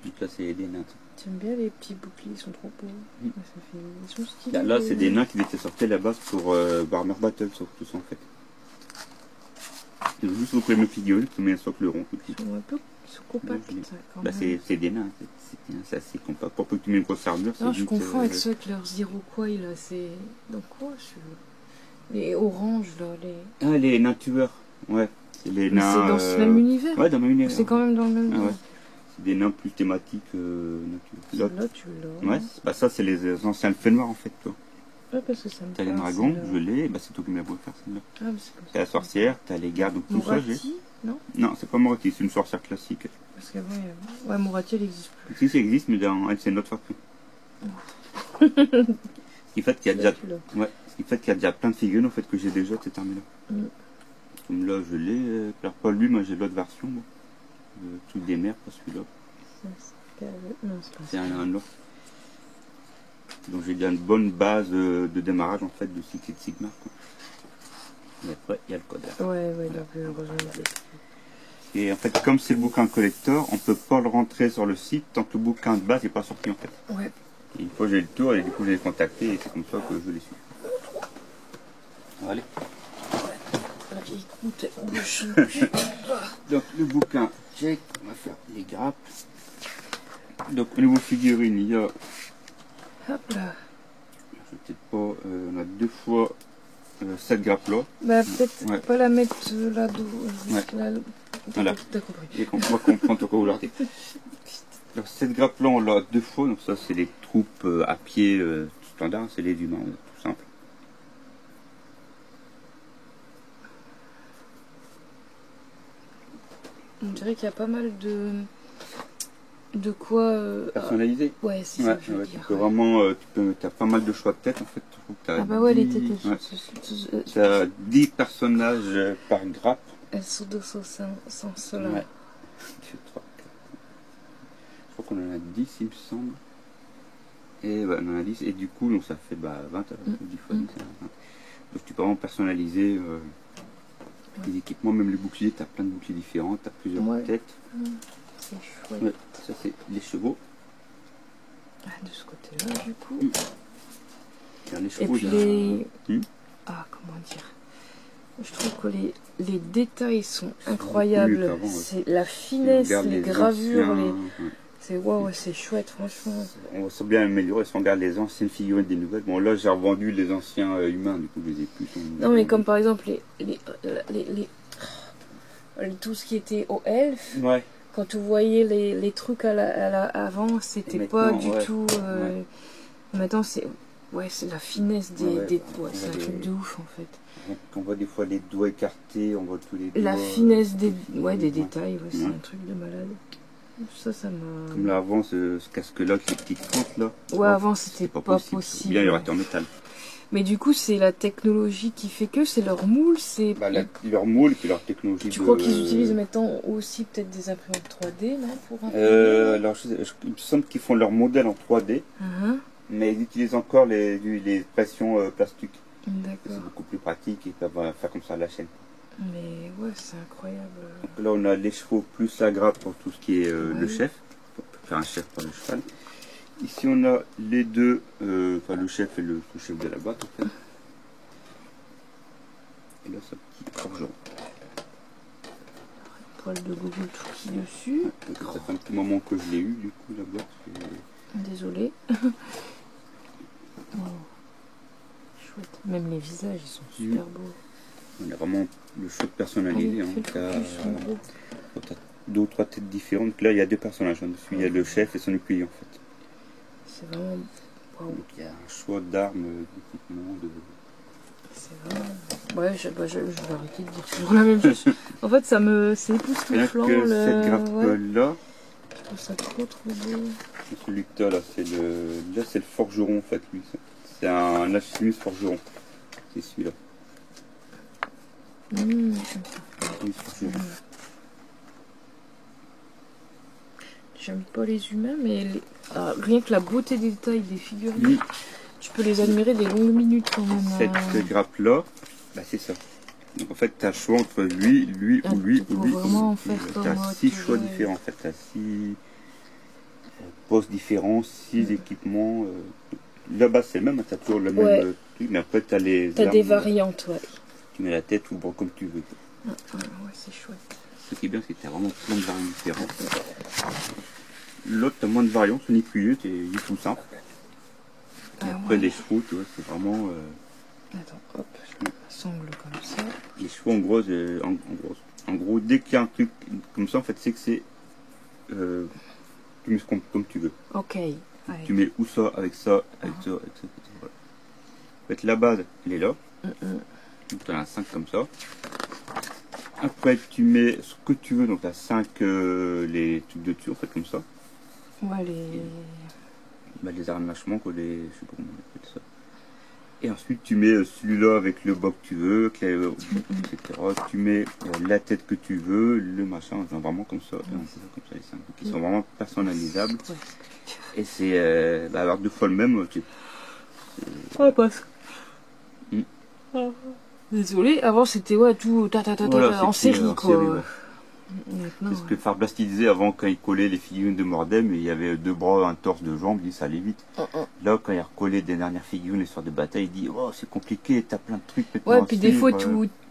donc là c'est des nains. J'aime bien les petits boucliers, ils sont trop beaux. Ça fait... Ils sont stylés. Là c'est des nains qui étaient sortis là-bas pour Warhammer Battle sur tout ça en fait. C'est juste vous pouvez me figurer, tu mets un socle rond tout de suite. Ils sont un peu compacts quand bah, même. c'est des nains, c'est assez compact. Pour peu que tu mets une grosse armure, non, je confonds avec ceux avec leurs Iroquois là, c'est... Donc quoi les oranges là, les... Ah, les nains tueurs, ouais. C'est les nains... c'est dans ce même univers. Ouais, dans le même univers. C'est quand même dans le même univers. Ouais. C'est des nains plus thématiques là tu l'as. Ouais, bah ça c'est les anciens Fëanor en fait, toi. Ouais, parce que ça me t'as les dragons, je l'ai, bah c'est toi qui me l'as beau faire celle-là. Ah, mais c'est comme ça. T'as la sorcière, t'as les gardes, donc tout ça j'ai. Non, non, c'est pas Morati, c'est une sorcière classique. Parce qu'avant, ouais, Morati elle existe plus. Si, ça existe, mais dans elle c'est une autre faction. Ce qui fait qu'il y a déjà, Celui-là. ce qui fait qu'il y a déjà plein de figurines en fait que j'ai déjà cette armée-là. Comme là, je l'ai. Alors pas lui, moi j'ai l'autre version. Bon. Le truc des mers, pas celui-là. Non, c'est pas C'est ça. un autre. Donc j'ai déjà une bonne base de démarrage en fait de Six Sigma. Quoi. Et après, il y a le code. Là. Ouais, donc heureusement. Et en fait, comme c'est le bouquin collector, on peut pas le rentrer sur le site tant que le bouquin de base n'est pas sorti en fait. Ouais. Et une fois j'ai le tour et du coup je l'ai contacté et c'est comme ça que je l'ai su. Allez. La vieille croûte, elle bouge. Donc le bouquin, check, on va faire les grappes. Donc au niveau figurine, il y a, Hop là. je sais peut-être pas, on a 2 fois 7 grappes là. Bah, peut-être Ouais. pas la mettre là-d'où. Ouais. Là, Voilà. t'as compris. Et qu'on va comprendre encore aujourd'hui. Alors cette grappe là on l'a 2 fois, donc ça c'est les troupes à pied standard, c'est les humains, tout simple. On dirait qu'il y a pas mal de quoi. Personnalisé. Ouais, c'est ça Ouais, que je veux ouais, tu dire. peux vraiment, t'as pas mal de choix de tête en fait. Je trouve que t'as Ah bah ouais, les 10 têtes, ouais. T'as 10 personnages par grappe. elles sont de sans cela. Ouais. 2, 3, 4. Je crois qu'on en a 10 il me semble. Et bah, on en a 10 et du coup donc ça fait 20, 10 fois 10, ça fait 20. Donc tu peux vraiment personnaliser les équipements, même les boucliers, t'as plein de boucliers différents, t'as plusieurs Ouais. têtes. C'est chouette. Ouais, ça c'est les chevaux. Ah, de ce côté-là, du coup. Dans les Et chevaux, puis il y a- les. Hmm. Ah, comment dire. Je trouve que les détails sont mieux incroyables. qu'avant, ouais. C'est la finesse, regarde les les gravures, anciens, les. ouais. C'est waouh, c'est chouette, franchement. On s'est bien amélioré si on regarde les anciennes figurines des nouvelles. Bon là j'ai revendu les anciens humains, du coup je les ai plus. Non, mais comme par exemple tout ce qui était au elfe, Ouais. quand tu voyais les trucs avant, c'était pas maintenant, du ouais. tout. Maintenant, c'est la finesse des. Ouais, C'est un les- truc de ouf en fait. Donc, on voit des fois les doigts écartés, on voit tous les doigts. La finesse des Ouais. détails, c'est Ouais. un truc de malade. Ça m'a. Comme là avant, ce casque-là avec les petites fentes là. Ouais, avant c'était pas possible. Bien, il aurait été en métal. Mais du coup, c'est la technologie qui fait que c'est leur moule, c'est. Leur moule et puis leur technologie. Tu crois qu'ils utilisent maintenant aussi peut-être des imprimantes 3D, non, pour imprimer Alors, il me semble qu'ils font leur modèle en 3D, mais ils utilisent encore les pressions plastiques. C'est D'accord. beaucoup plus pratique et ils peuvent faire comme ça à la chaîne. Mais ouais, c'est incroyable. Donc là, on a les chevaux plus la grappe pour tout ce qui est le Ouais. chef. On peut faire un chef par le cheval. Ici, on a les deux, enfin le chef et le sous-chef de la boîte en fait. Et là, c'est un petit forgeron. Poil de Google tout dessus. Ça fait un petit moment que je l'ai eu, du coup, la boîte. Désolée. Oh. Chouette. Même les visages, ils sont super beaux. On a vraiment le choix de personnalisé. Allez, fais le focus, en gros. T'as 2 ou 3 têtes différentes. Donc là, il y a 2 personnages en dessous. Il y a le chef et son écuyer en fait. C'est vraiment. Waouh. Donc il y a un choix d'armes, d'équipements, de... C'est vraiment. Ouais, je vais arrêter de dire toujours la même chose. En fait, c'est Rien époustouflant. que cette grappe-là, Je trouve ça trop beau. celui que t'as là, c'est le forgeron en fait, lui. C'est un alchimiste forgeron. C'est celui-là. Alchimiste forgeron. J'aime pas les humains, mais rien que la beauté des détails des figurines, Oui. tu peux les admirer des longues minutes quand même. Cette grappe-là, bah c'est ça. Donc en fait, tu as le choix entre lui ou lui tu ou peux lui. vraiment en faire Tu comme as moi, 6 tu choix veux. différents en fait. Tu as 6 postes différents, 6 équipements. Là-bas, c'est le même, tu as toujours le même truc, mais après, tu as les. T'as des armes, variantes, ouais. Tu mets la tête ou le bras comme tu veux. Ouais, c'est chouette. Ce qui est bien, c'est que tu as vraiment plein de variantes différentes. L'autre, tu as moins de variantes, son écuyer, il est tout simple. Et après, les chevaux, tu vois, c'est vraiment. Attends, hop, je sangle comme ça. Les chevaux, en gros, dès qu'il y a un truc comme ça, en fait, c'est que c'est. Tu mets comme tu veux. Ok. Allez. Tu mets où ça, avec ça, avec ça, avec ça. Voilà. En fait, la base, elle est là. Donc, tu as un 5 comme ça. Après, tu mets ce que tu veux. Donc, tu as 5 les trucs de dessus, en fait, comme ça. Ouais, les harnachements, quoi, les, je sais pas comment on appelle ça. Et ensuite tu mets celui-là avec le bas que tu veux, etc. Tu mets la tête que tu veux, le machin, genre vraiment comme ça, comme ça les cinq. Donc ils sont vraiment personnalisables. Et c'est avoir deux fois le même. Ouais, passe. Désolé, avant c'était tout Voilà, en série quoi. Ouais. C'est ce que Farblasti disait avant quand il collait les figurines de Mordem, il y avait deux bras, un torse, deux jambes, il dit ça allait vite. Là, quand il a recollé des dernières figurines, les sortes de bataille, il dit oh c'est compliqué, t'as plein de trucs. Ouais, puis des fois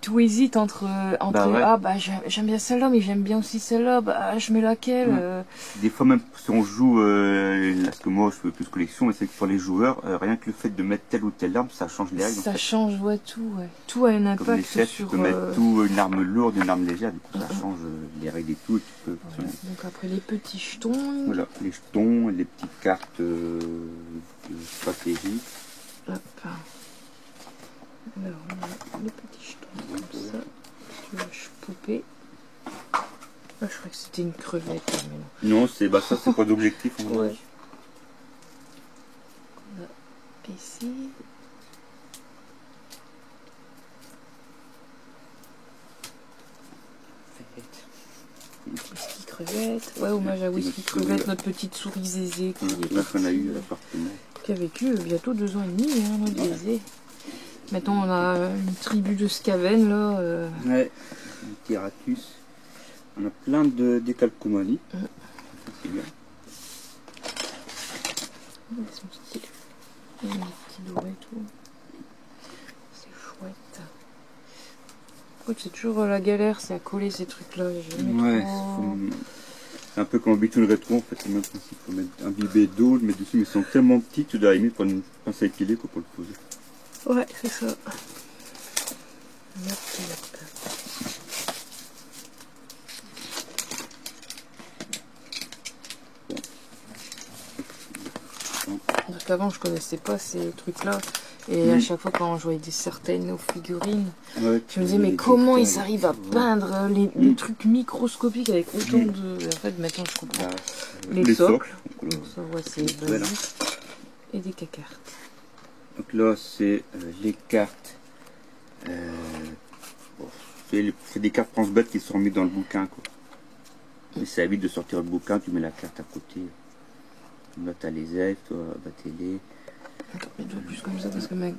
tout hésite entre ouais. J'aime bien celle-là, mais j'aime bien aussi celle-là, je mets laquelle. Des fois même si on joue, parce que moi je fais plus collection, mais c'est que pour les joueurs, rien que le fait de mettre telle ou telle arme, ça change les règles. Ça change, tout a un impact. Comme les chefs, tu peux mettre tout, une arme lourde, une arme légère, du coup ça change les règles et tout. Et tu peux donc après les petits jetons. Voilà, les jetons, les petites cartes stratégiques. Hop. Alors, on a les petits jetons comme ça. Tu lâches poupée. Ah, je crois que c'était une crevette. Mais non, c'est ça, c'est pas d'objectif. Ouais. On a ici. Whisky crevette. Ouais, hommage à Whisky crevette, notre petite souris Zézé qui a vécu bientôt 2 ans et demi, notre Zézé. Maintenant on a une tribu de Skaven là. Ouais, un Tyratus. On a plein de décalcomanies. C'est bien. Ils sont stylés. Il y a des petits dorés et tout. C'est chouette. C'est toujours la galère, c'est à coller ces trucs-là. C'est un peu comme un le rétro, en fait, c'est le même principe. Il faut mettre un bibet d'eau, le mettre dessus, mais ils sont tellement petits, tu dois la limite prendre une pince à épiler pour le poser. Ouais, c'est ça. Donc avant je connaissais pas ces trucs-là. Et à chaque fois quand je voyais certaines figurines, je me disais mais comment ils arrivent à peindre les trucs microscopiques avec autant de... En fait maintenant je comprends. Les socles. Donc ça c'est basique. Et des cartes. Donc là c'est les cartes. C'est des cartes France-Bête qui sont mises dans le bouquin quoi. Mais ça évite de sortir le bouquin, tu mets la carte à côté. Là t'as les elfes, toi, battez-les. Attends, mets-toi plus comme ça parce que comme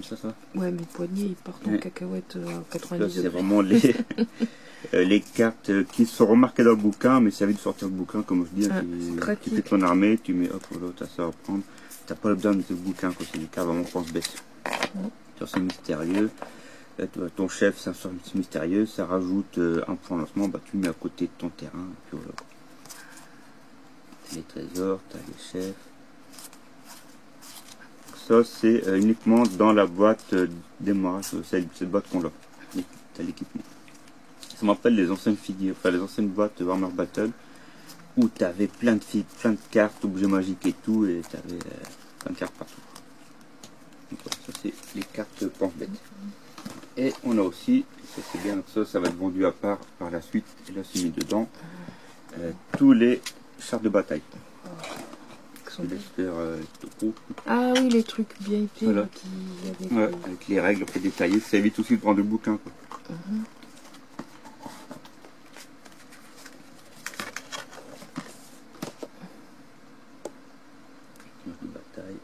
ça ouais, mes poignets ils partent en cacahuète à 90 degrés. C'est vraiment les cartes qui sont remarquées dans le bouquin, mais ça évite de sortir le bouquin, comme je dis. Tu fais ton armée, tu mets hop, là, t'as ça à prendre. T'as pas besoin de ce bouquin, quoi. C'est des cartes vraiment France-Bête. C'est mystérieux. Ton chef, c'est un sort mystérieux, ça rajoute un point de lancement, tu le mets à côté de ton terrain, et puis voilà. T'as les trésors, t'as les chefs. Ça, c'est uniquement dans la boîte démarrage, cette boîte qu'on a. T'as l'équipement. Ça m'appelle les anciennes figures, enfin les anciennes boîtes Warhammer Battle, où t'avais plein de cartes, objets magiques et tout, et t'avais plein de cartes partout. Donc, ça, c'est les cartes pense-bête. Et on a aussi, ça c'est bien, ça va être vendu à part par la suite, et là c'est mis dedans, tous les chars de bataille. Ah oui, les trucs bien épais. Voilà. Avec les règles très détaillées, ça évite aussi de prendre le bouquin. Quoi. De bataille.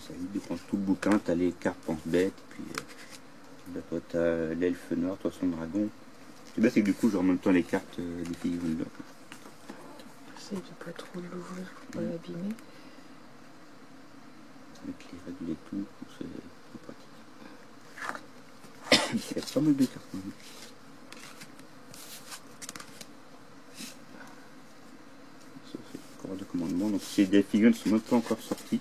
Ça évite de prendre tout le bouquin, tu as les cartes pense-bête, puis là toi tu as l'elfe noir, toi son dragon. Ce qui est bien, c'est que du coup, en même temps les cartes des figurines là. J'essaie de pas trop l'ouvrir pour pas l'abîmer. Avec les règles et tout, c'est pratique. Il y a pas mal de cartes. Ça c'est encore de commandement, donc c'est des figurines qui sont même pas encore sorties.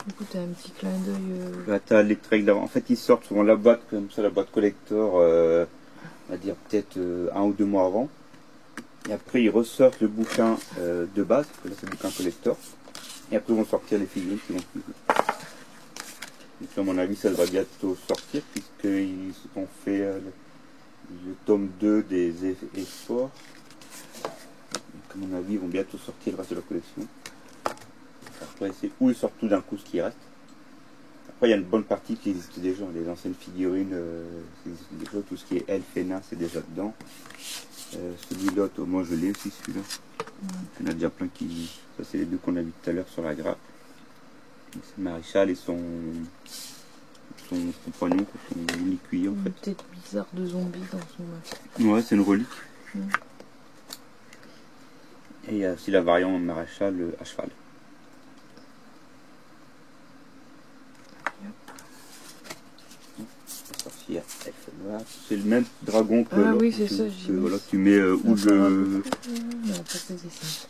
Du coup, tu as un petit clin d'œil. Là, tu as les règles d'avant. En fait, ils sortent souvent la boîte comme ça, la boîte collector, on va dire peut-être 1 ou 2 mois avant. Et après, ils ressortent le bouquin de base, parce que là, c'est le bouquin collector. Et après, ils vont sortir les figurines qui vont suivre. Donc, à mon avis, ça devrait bientôt sortir, puisqu'ils ont fait le tome 2 des efforts. À mon avis, ils vont bientôt sortir le reste de la collection. Après, c'est où ils sortent tout d'un coup ce qui reste. Après, il y a une bonne partie qui existe déjà. Les anciennes figurines, déjà, tout ce qui est elfe et nain, c'est déjà dedans. Celui-là, au moins, je l'ai aussi, celui-là. Il y en a déjà plein qui... Ça, c'est les deux qu'on a vu tout à l'heure sur la grappe. C'est Maréchal et son compagnon, son unicuit, en fait. Peut-être bizarre de zombie dans son masque. Ouais, c'est une relique. Et il y a aussi la variante Maréchal à cheval. Sorcière elfe noire. C'est le même dragon que ah oui, c'est ça, j'ai voilà, tu mets où le... Non, pas ce dessin.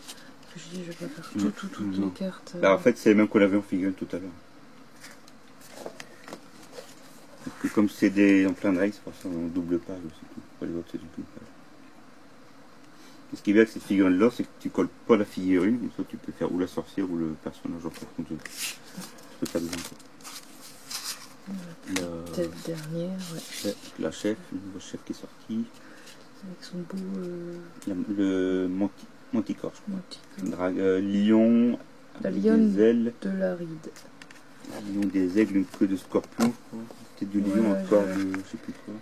Je dis, je vais pas faire toutes les cartes. Bah, en fait, c'est le même qu'on avait en figurine tout à l'heure. Comme c'est des en plein de règles, c'est pour ça on double page aussi. Pour les autres, c'est du double page. Et ce qui est bien avec cette figurine-là, c'est que tu colles pas la figurine, comme ça tu peux faire ou la sorcière ou le personnage en fait. Donc, je peux faire besoin. Tête dernière, ouais. La chef, le nouveau chef qui est sorti. Avec son beau. Le Manticore, je crois. Lion. La lionne des ailes. de la ride. Lion des aigles, une queue de scorpion, je crois. Peut-être du lion, un corps de je sais plus quoi.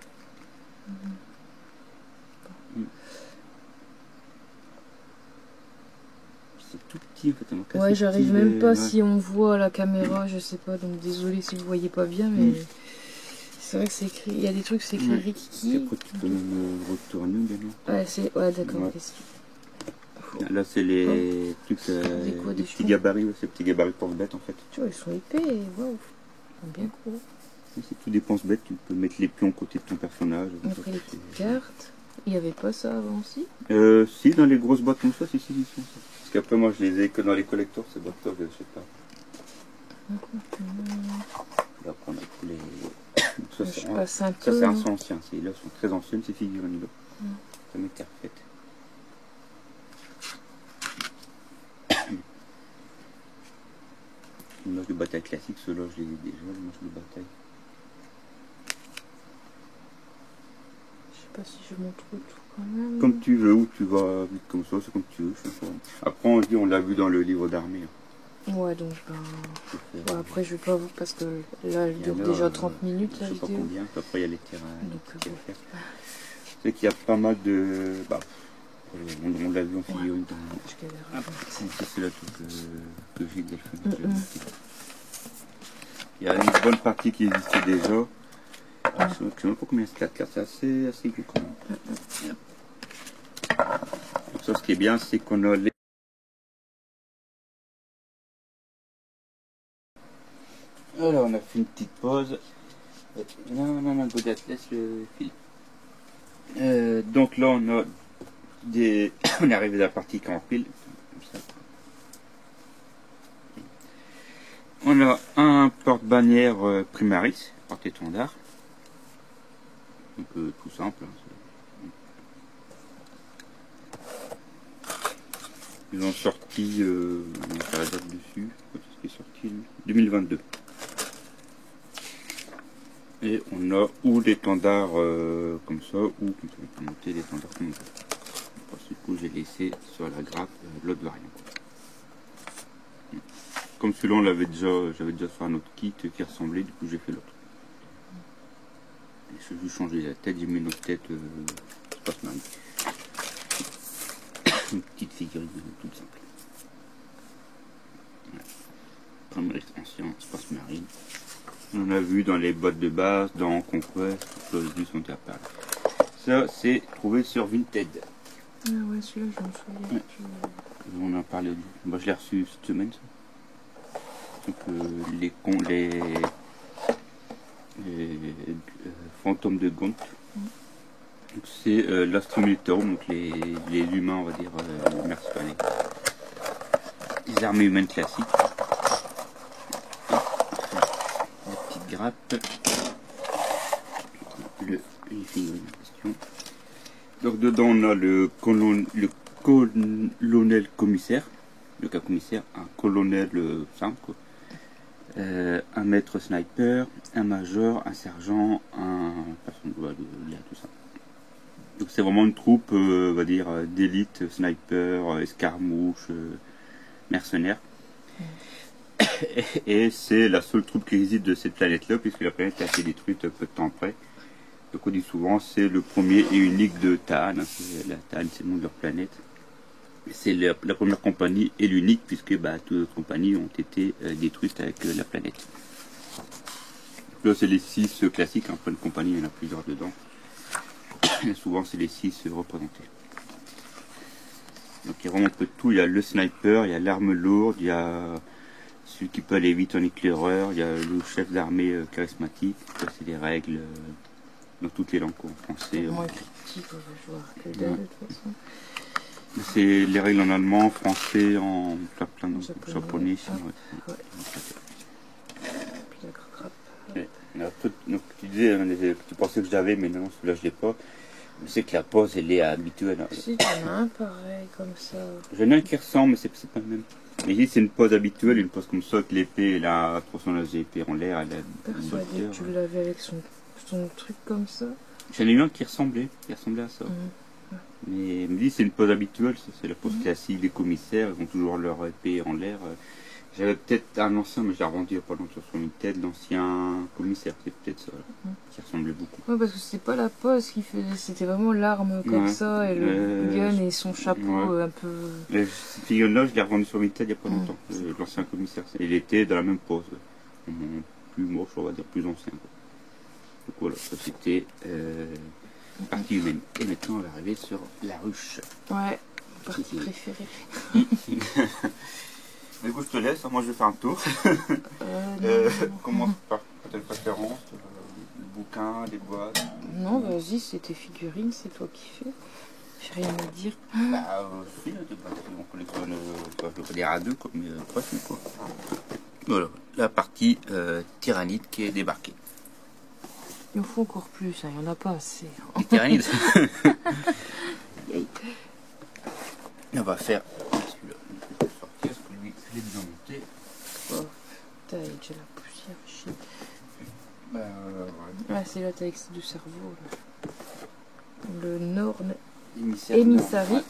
C'est tout petit en fait. Ouais, j'arrive même pas si on voit à la caméra, je sais pas, donc désolé si vous voyez pas bien, mais c'est vrai que c'est écrit, il y a des trucs, c'est écrit Rikiki. Après, tu peux même retourner maintenant. Ouais, c'est, ouais, d'accord. Ouais. Là, c'est les trucs, des petits gabarits, ces petits gabarits pense-bête en fait. Tu vois, ils sont épais, waouh, ils sont bien gros. C'est tout des pense-bêtes, tu peux mettre les pions côté de ton personnage. Après les petites cartes, il n'y avait pas ça avant aussi? Si, dans les grosses boîtes comme ça, si, ils sont ça. Parce qu'après, moi, je les ai que dans les collectors, ces boîtes-là, je sais pas. Là, on a tous les... Ça, c'est un ancien. Là, sont très anciennes, ces figurines-là. Ça m'est refait. Les manches de bataille classique, ceux-là, je les ai déjà, les manches de bataille. Je sais pas si je montre tout quand même. Comme tu veux, ou tu vas vite comme ça, c'est comme tu veux. Après, on dit, on l'a vu dans le livre d'armée. Ouais, donc ouais, après je vais pas vous parce que là elle dure déjà 30 minutes la vidéo. Je sais pas combien, après il y a les tirages. Donc c'est qu'il y a pas mal de... Bah, on l'a vu en figurine. C'est là que j'ai delphin. Il y a une bonne partie qui existait déjà. Je ne sais même pas combien c'est 4 cartes, c'est assez gros quand même. Donc ça, ce qui est bien, c'est qu'on a les... Alors, on a fait une petite pause. Non, Godette, laisse le fil. Donc là, on a des... on est arrivé à la partie qui est en pile. Comme ça. On a un porte-bannière Primaris, porte-étendard. Donc tout simple. Ils ont sorti, on a la date dessus, qu'est-ce qui est sorti 2022. Et on a ou l'étendard comme ça, ou comme ça, on peut monter l'étendard comme ça. Du coup, j'ai laissé sur la grappe l'autre variant. Comme celui-là, j'avais déjà sur un autre kit qui ressemblait, du coup j'ai fait l'autre. Je vais juste changer la tête, j'ai mis une autre tête Space Marine. Une petite figurine toute simple. Voilà. Première extension Space Marine. On en a vu dans les boîtes de base, dans Conquest, tous les sont apparus. Ça, c'est trouvé sur Vinted. Ah ouais, celui-là, je me souviens. Ouais. On en parlait. Moi, je l'ai reçu cette semaine. Ça. Donc, les fantômes de Gaunt. C'est l'Astromilitarum, donc les humains, on va dire, mercenaires. Les armées humaines classiques. La petite grappe. Les figurines en question. Donc dedans on a le colonel commissaire, le cas commissaire, un colonel simple quoi. Un maître sniper, un major, un sergent, un personne tout ça. Donc c'est vraiment une troupe, on va dire, d'élite, sniper, escarmouche, mercenaires. Et c'est la seule troupe qui réside de cette planète-là, puisque la planète a été détruite peu de temps après. Donc on dit souvent c'est le premier et unique de Taan. La Taan, c'est le nom de leur planète. C'est la première compagnie et l'unique, puisque toutes les autres compagnies ont été détruites avec la planète. Donc là, c'est les 6 classiques. Après une compagnie, il y en a plusieurs dedans. Et souvent, c'est les 6 représentés. Donc il y a vraiment un peu de tout. Il y a le sniper, il y a l'arme lourde, il y a celui qui peut aller vite en éclaireur, il y a le chef d'armée charismatique. Ça, c'est des règles dans toutes les langues, en français. Moi, critique, je vois que dalle, de toute façon. C'est les règles en allemand, français, en plein de japonais, chinois. Ouais. Puis d'accord, crap. Donc tu disais, tu pensais que je l'avais, mais non, celui-là je l'ai pas. Mais c'est que la pose, elle est habituelle. Si, t'en as un pareil, comme ça. J'en ai un qui ressemble, mais c'est pas le même. Mais ici, c'est une pose habituelle, une pose comme ça, avec l'épée, elle a son épée en l'air, elle a persuadé que tu l'avais avec son truc comme ça. J'en ai eu un qui ressemblait à ça. Mais me dit c'est une pose habituelle, c'est la pose classique des commissaires, ils ont toujours leur épée en l'air. J'avais peut-être un ancien, mais j'ai revendu il n'y a pas longtemps sur une tête, l'ancien commissaire, c'est peut-être ça, qui ressemblait beaucoup. Ouais, parce que c'était pas la pose qui faisait, c'était vraiment l'arme comme ça, et le gun et son chapeau un peu... Cette figure-là, je l'ai revendue sur une tête il n'y a pas longtemps, l'ancien commissaire. Il était dans la même pose, plus moche, on va dire, plus ancien. Donc voilà, ça c'était partie humaine. Et maintenant on va arriver sur la ruche. Ouais, partie préférée. Du coup je te laisse, moi je vais faire un tour. Commence par ta préférence, le bouquin, les boîtes. Non, vas-y, c'est tes figurines, c'est toi qui fais. J'ai rien à dire. Si, on collectionne, je veux dire à deux, mais presque quoi. Voilà, la partie tyrannide qui est débarquée. Il en faut encore plus, il n'y en a pas assez. Les tyrannides. On va faire celui-là. Je vais sortir parce que lui, je l'ai déjà monté. Oh, t'as déjà la poussière, chier. Ouais. Ah, c'est là, t'as excès de cerveau. Là. Le Norn Émissaire. Emissary. Ouais.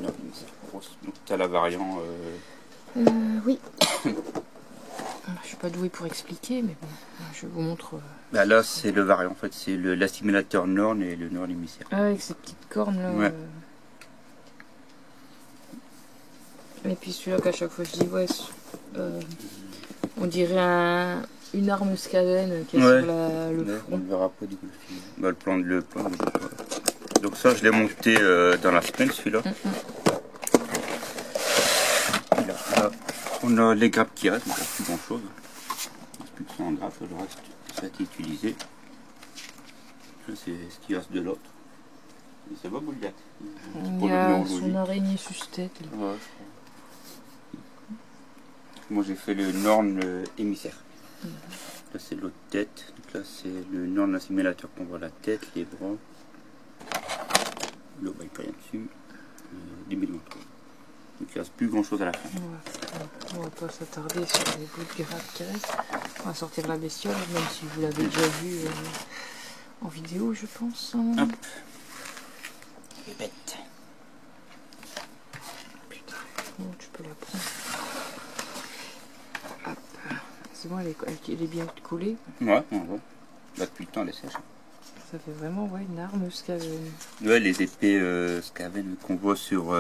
Non, émissaire. Donc t'as la variante. Oui. Je suis pas douée pour expliquer, mais bon, je vous montre. Là, c'est le variant en fait, c'est l'assimilateur Norn et le Norn émissaire. Ah, avec ces petites cornes là. Ouais. Et puis celui-là qu'à chaque fois je dis, ouais, on dirait une arme Skaven qui est sur le front. On ne verra pas du coup le film. Le plan de donc ça, je l'ai monté dans la semaine celui-là. Là, on a les grappes qui restent, donc il n'y a plus grand chose. Il n'y a plus que ça en grappe, le reste ça a été utilisé. Là c'est ce qui reste de l'autre. Et c'est pas Bouliac. Il y a son araignée sus-tête. Ouais, moi j'ai fait le Norn émissaire. Là c'est l'autre tête. Donc là c'est le Norn assimilateur qu'on voit la tête, les bras. Là il n'y a rien dessus. Des millions de trucs. Donc il ne reste plus grand chose à la fin. On va pas s'attarder sur les bouts de grappe qui restent. On va sortir la bestiole, même si vous l'avez déjà vu en vidéo, je pense. Hop. Les bêtes. Putain, comment tu peux la prendre? Hop. C'est bon, elle est bien collée. Ouais. Là depuis le temps elle est sèche. Ça fait vraiment une arme Skaven. Ouais, les épées Skaven qu'on voit sur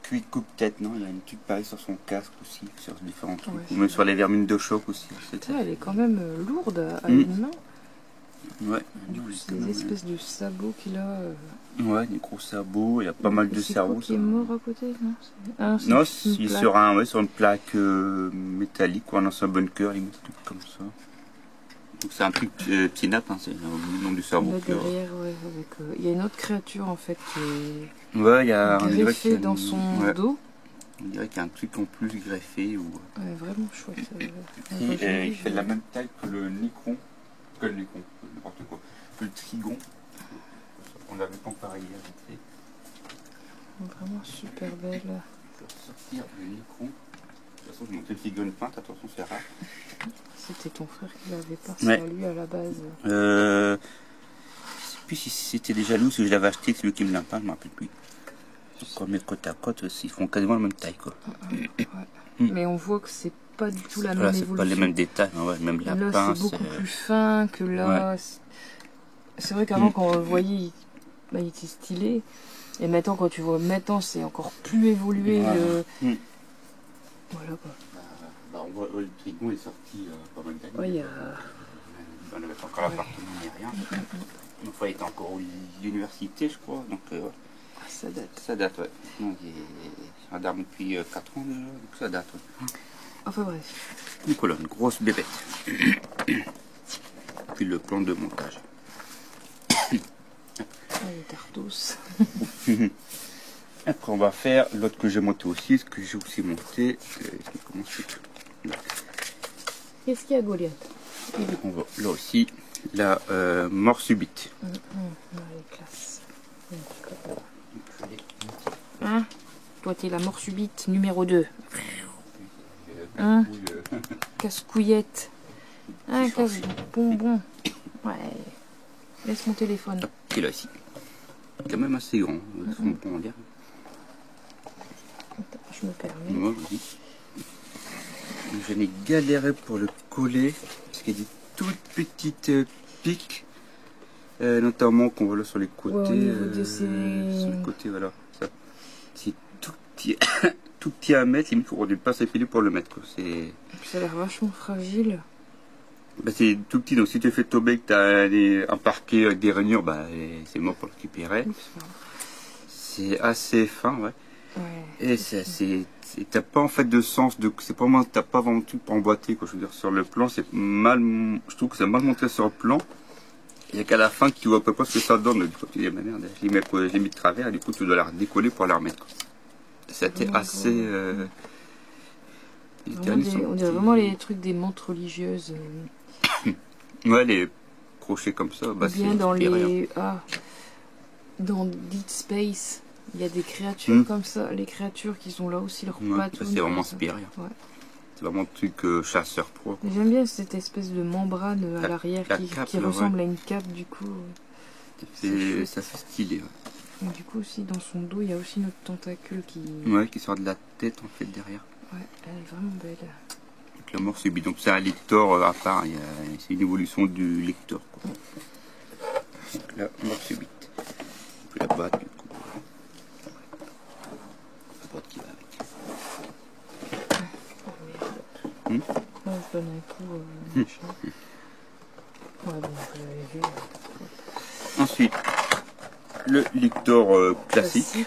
Cuit coupe-tête, non, il y a une truc pareil sur son casque aussi, sur différents trucs, ou même sur les vermines de choc aussi. Elle est quand même lourde à une main. Ouais. C'est des espèces de sabots qu'il a. Ouais, des gros sabots, il y a pas mal de cerveaux. Qui est mort à côté, non? Non, il est sur une plaque métallique ou un ancien bunker, limite, un truc comme ça. Donc c'est un truc Pinap, hein, c'est le nom du cerveau. Là derrière, il y a une autre créature en fait qui est il y a greffée dans son dos. On dirait qu'il y a un truc en plus greffé. Ou... Ouais, vraiment chouette. Il fait de la même taille que le Necron, n'importe quoi, que le Trigon. On l'avait comparé hier. Vraiment super belle. Je vais sortir le Necron. De toute façon, je montais le figurine peinte, attention, c'est rare. C'était ton frère qui l'avait pas, c'est à lui à la base. plus si c'était des jaloux, si je l'avais acheté, que celui qui me l'a peint, je ne me rappelle plus. Quand on met côte à côte, ils font quasiment la même taille, quoi. Ouais. Mais on voit que c'est pas du tout la même évolution. C'est pas les mêmes détails, ouais, même la là, pince. C'est beaucoup plus fin que là. Ouais. C'est vrai qu'avant, quand on le voyait, il était stylé. Et maintenant, quand tu vois, maintenant, c'est encore plus évolué. Voilà, voilà quoi. On voit le Trigon est sorti pas mal d'années. Ouais, il y a... On n'avait pas encore l'appartement ni rien. Une fois, il était encore à l'université, je crois. Donc, ça date. Ça date, ouais. Donc, il est en dame depuis 4 ans déjà, donc ça date, ouais. Enfin bref. Donc voilà, une grosse bébête. Puis le plan de montage. Les tartos. Après, on va faire l'autre que j'ai monté aussi, ce que j'ai aussi monté. Qu'est-ce qu'il y a, Goliath? On va là aussi, la mort subite. Les classes. Hein? Toi, t'es la mort subite numéro 2. Hein? Casse-couillette. Un casse-bonbon. Ouais. Laisse mon téléphone. Et là aussi. Quand même assez grand. On dire. Attends, je me permets. Moi, oui. Je n'ai galéré pour le coller. Parce qu'il y a des toutes petites piques. Notamment qu'on voit là sur les côtés. Ouais, au niveau de ces... Sur les côtés, voilà. C'est tout petit. Tout petit à mettre. Limite, il faut du pince à épiler pour le mettre. Quoi. Ça a l'air vachement fragile. Bah, c'est tout petit, donc si tu fais tomber que tu as un parquet avec des rainures, bah, c'est mort pour le récupérer. C'est assez fin, ouais. Et t'as pas en fait de sens, c'est pas moi, t'as pas vraiment de truc pour emboîter, quoi. Je veux dire, sur le plan, c'est mal, je trouve que c'est mal montré sur le plan. Il y a qu'à la fin que tu vois à peu près ce que ça donne. Du coup, tu dis, mais merde, je l'ai mis de travers, et du coup, tu dois la décoller pour la remettre, quoi. C'était assez, on dirait vraiment les trucs des montres religieuses. Ouais, les crochets comme ça, bah, bien dans les... dans Dead Space, il y a des créatures comme ça, les créatures qui sont là aussi, leurs pattes. C'est vraiment inspiré. Ouais. C'est vraiment un truc chasseur pro. J'aime bien cette espèce de membrane à l'arrière qui ressemble à une cape, du coup. C'est assez stylé. Ouais. Et du coup, aussi, dans son dos, il y a aussi notre tentacule qui... Ouais, qui sort de la tête, en fait, derrière. Ouais, elle est vraiment belle. Donc, la mort subite. Donc, c'est un lecteur à part. C'est une évolution du lecteur, quoi. Donc, la mort subite. On peut la battre, du coup. La boîte qui va avec. Moi, je donne un coup, machin. Ouais, bon, je l'avais vu. Ensuite, le lecteur classique.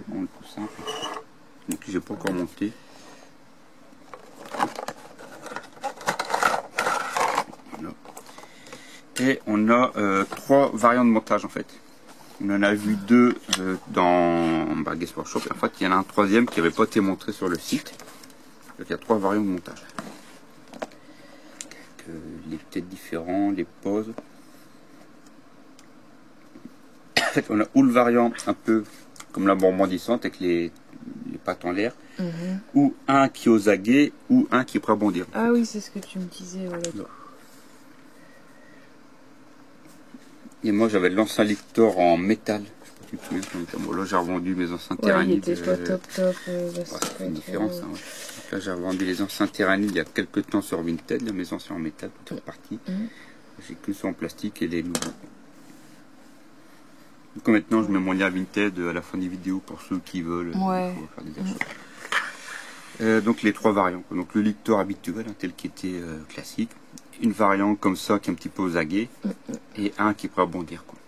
Bon, le tout simple. Donc, j'ai pas encore monté. Voilà. Et on a 3 variantes de montage en fait. On en a vu 2 dans Guest Workshop. Et en fait, il y en a un 3e qui n'avait pas été montré sur le site. Donc, il y a 3 variantes de montage. Les têtes différents, les poses. En fait, on a ou le variant un peu comme la rebondissante avec les pattes en l'air, ou un qui est aux aguets, ou un qui est prêt à bondir. Ah oui, c'est ce que tu me disais. Voilà. Et moi, j'avais l'ancien lecteur en métal. Je sais pas si tu te souviens. Bon, là, j'ai revendu mes anciens tyrannides. Il était pas top. C'est une différence. Hein, ouais. Là, j'ai revendu les anciens tyrannides il y a quelques temps sur Vinted. Là, mes anciens en métal, tout est reparti. J'ai que ceux en plastique et les nouveaux. Donc maintenant, je mets mon lien Vinted à la fin des vidéos pour ceux qui veulent faire des achats. Donc les 3 variants. Donc le lecteur habituel, tel qui était classique. Une variante comme ça qui est un petit peu aux aguets. Et un qui est prêt à bondir. Quoi.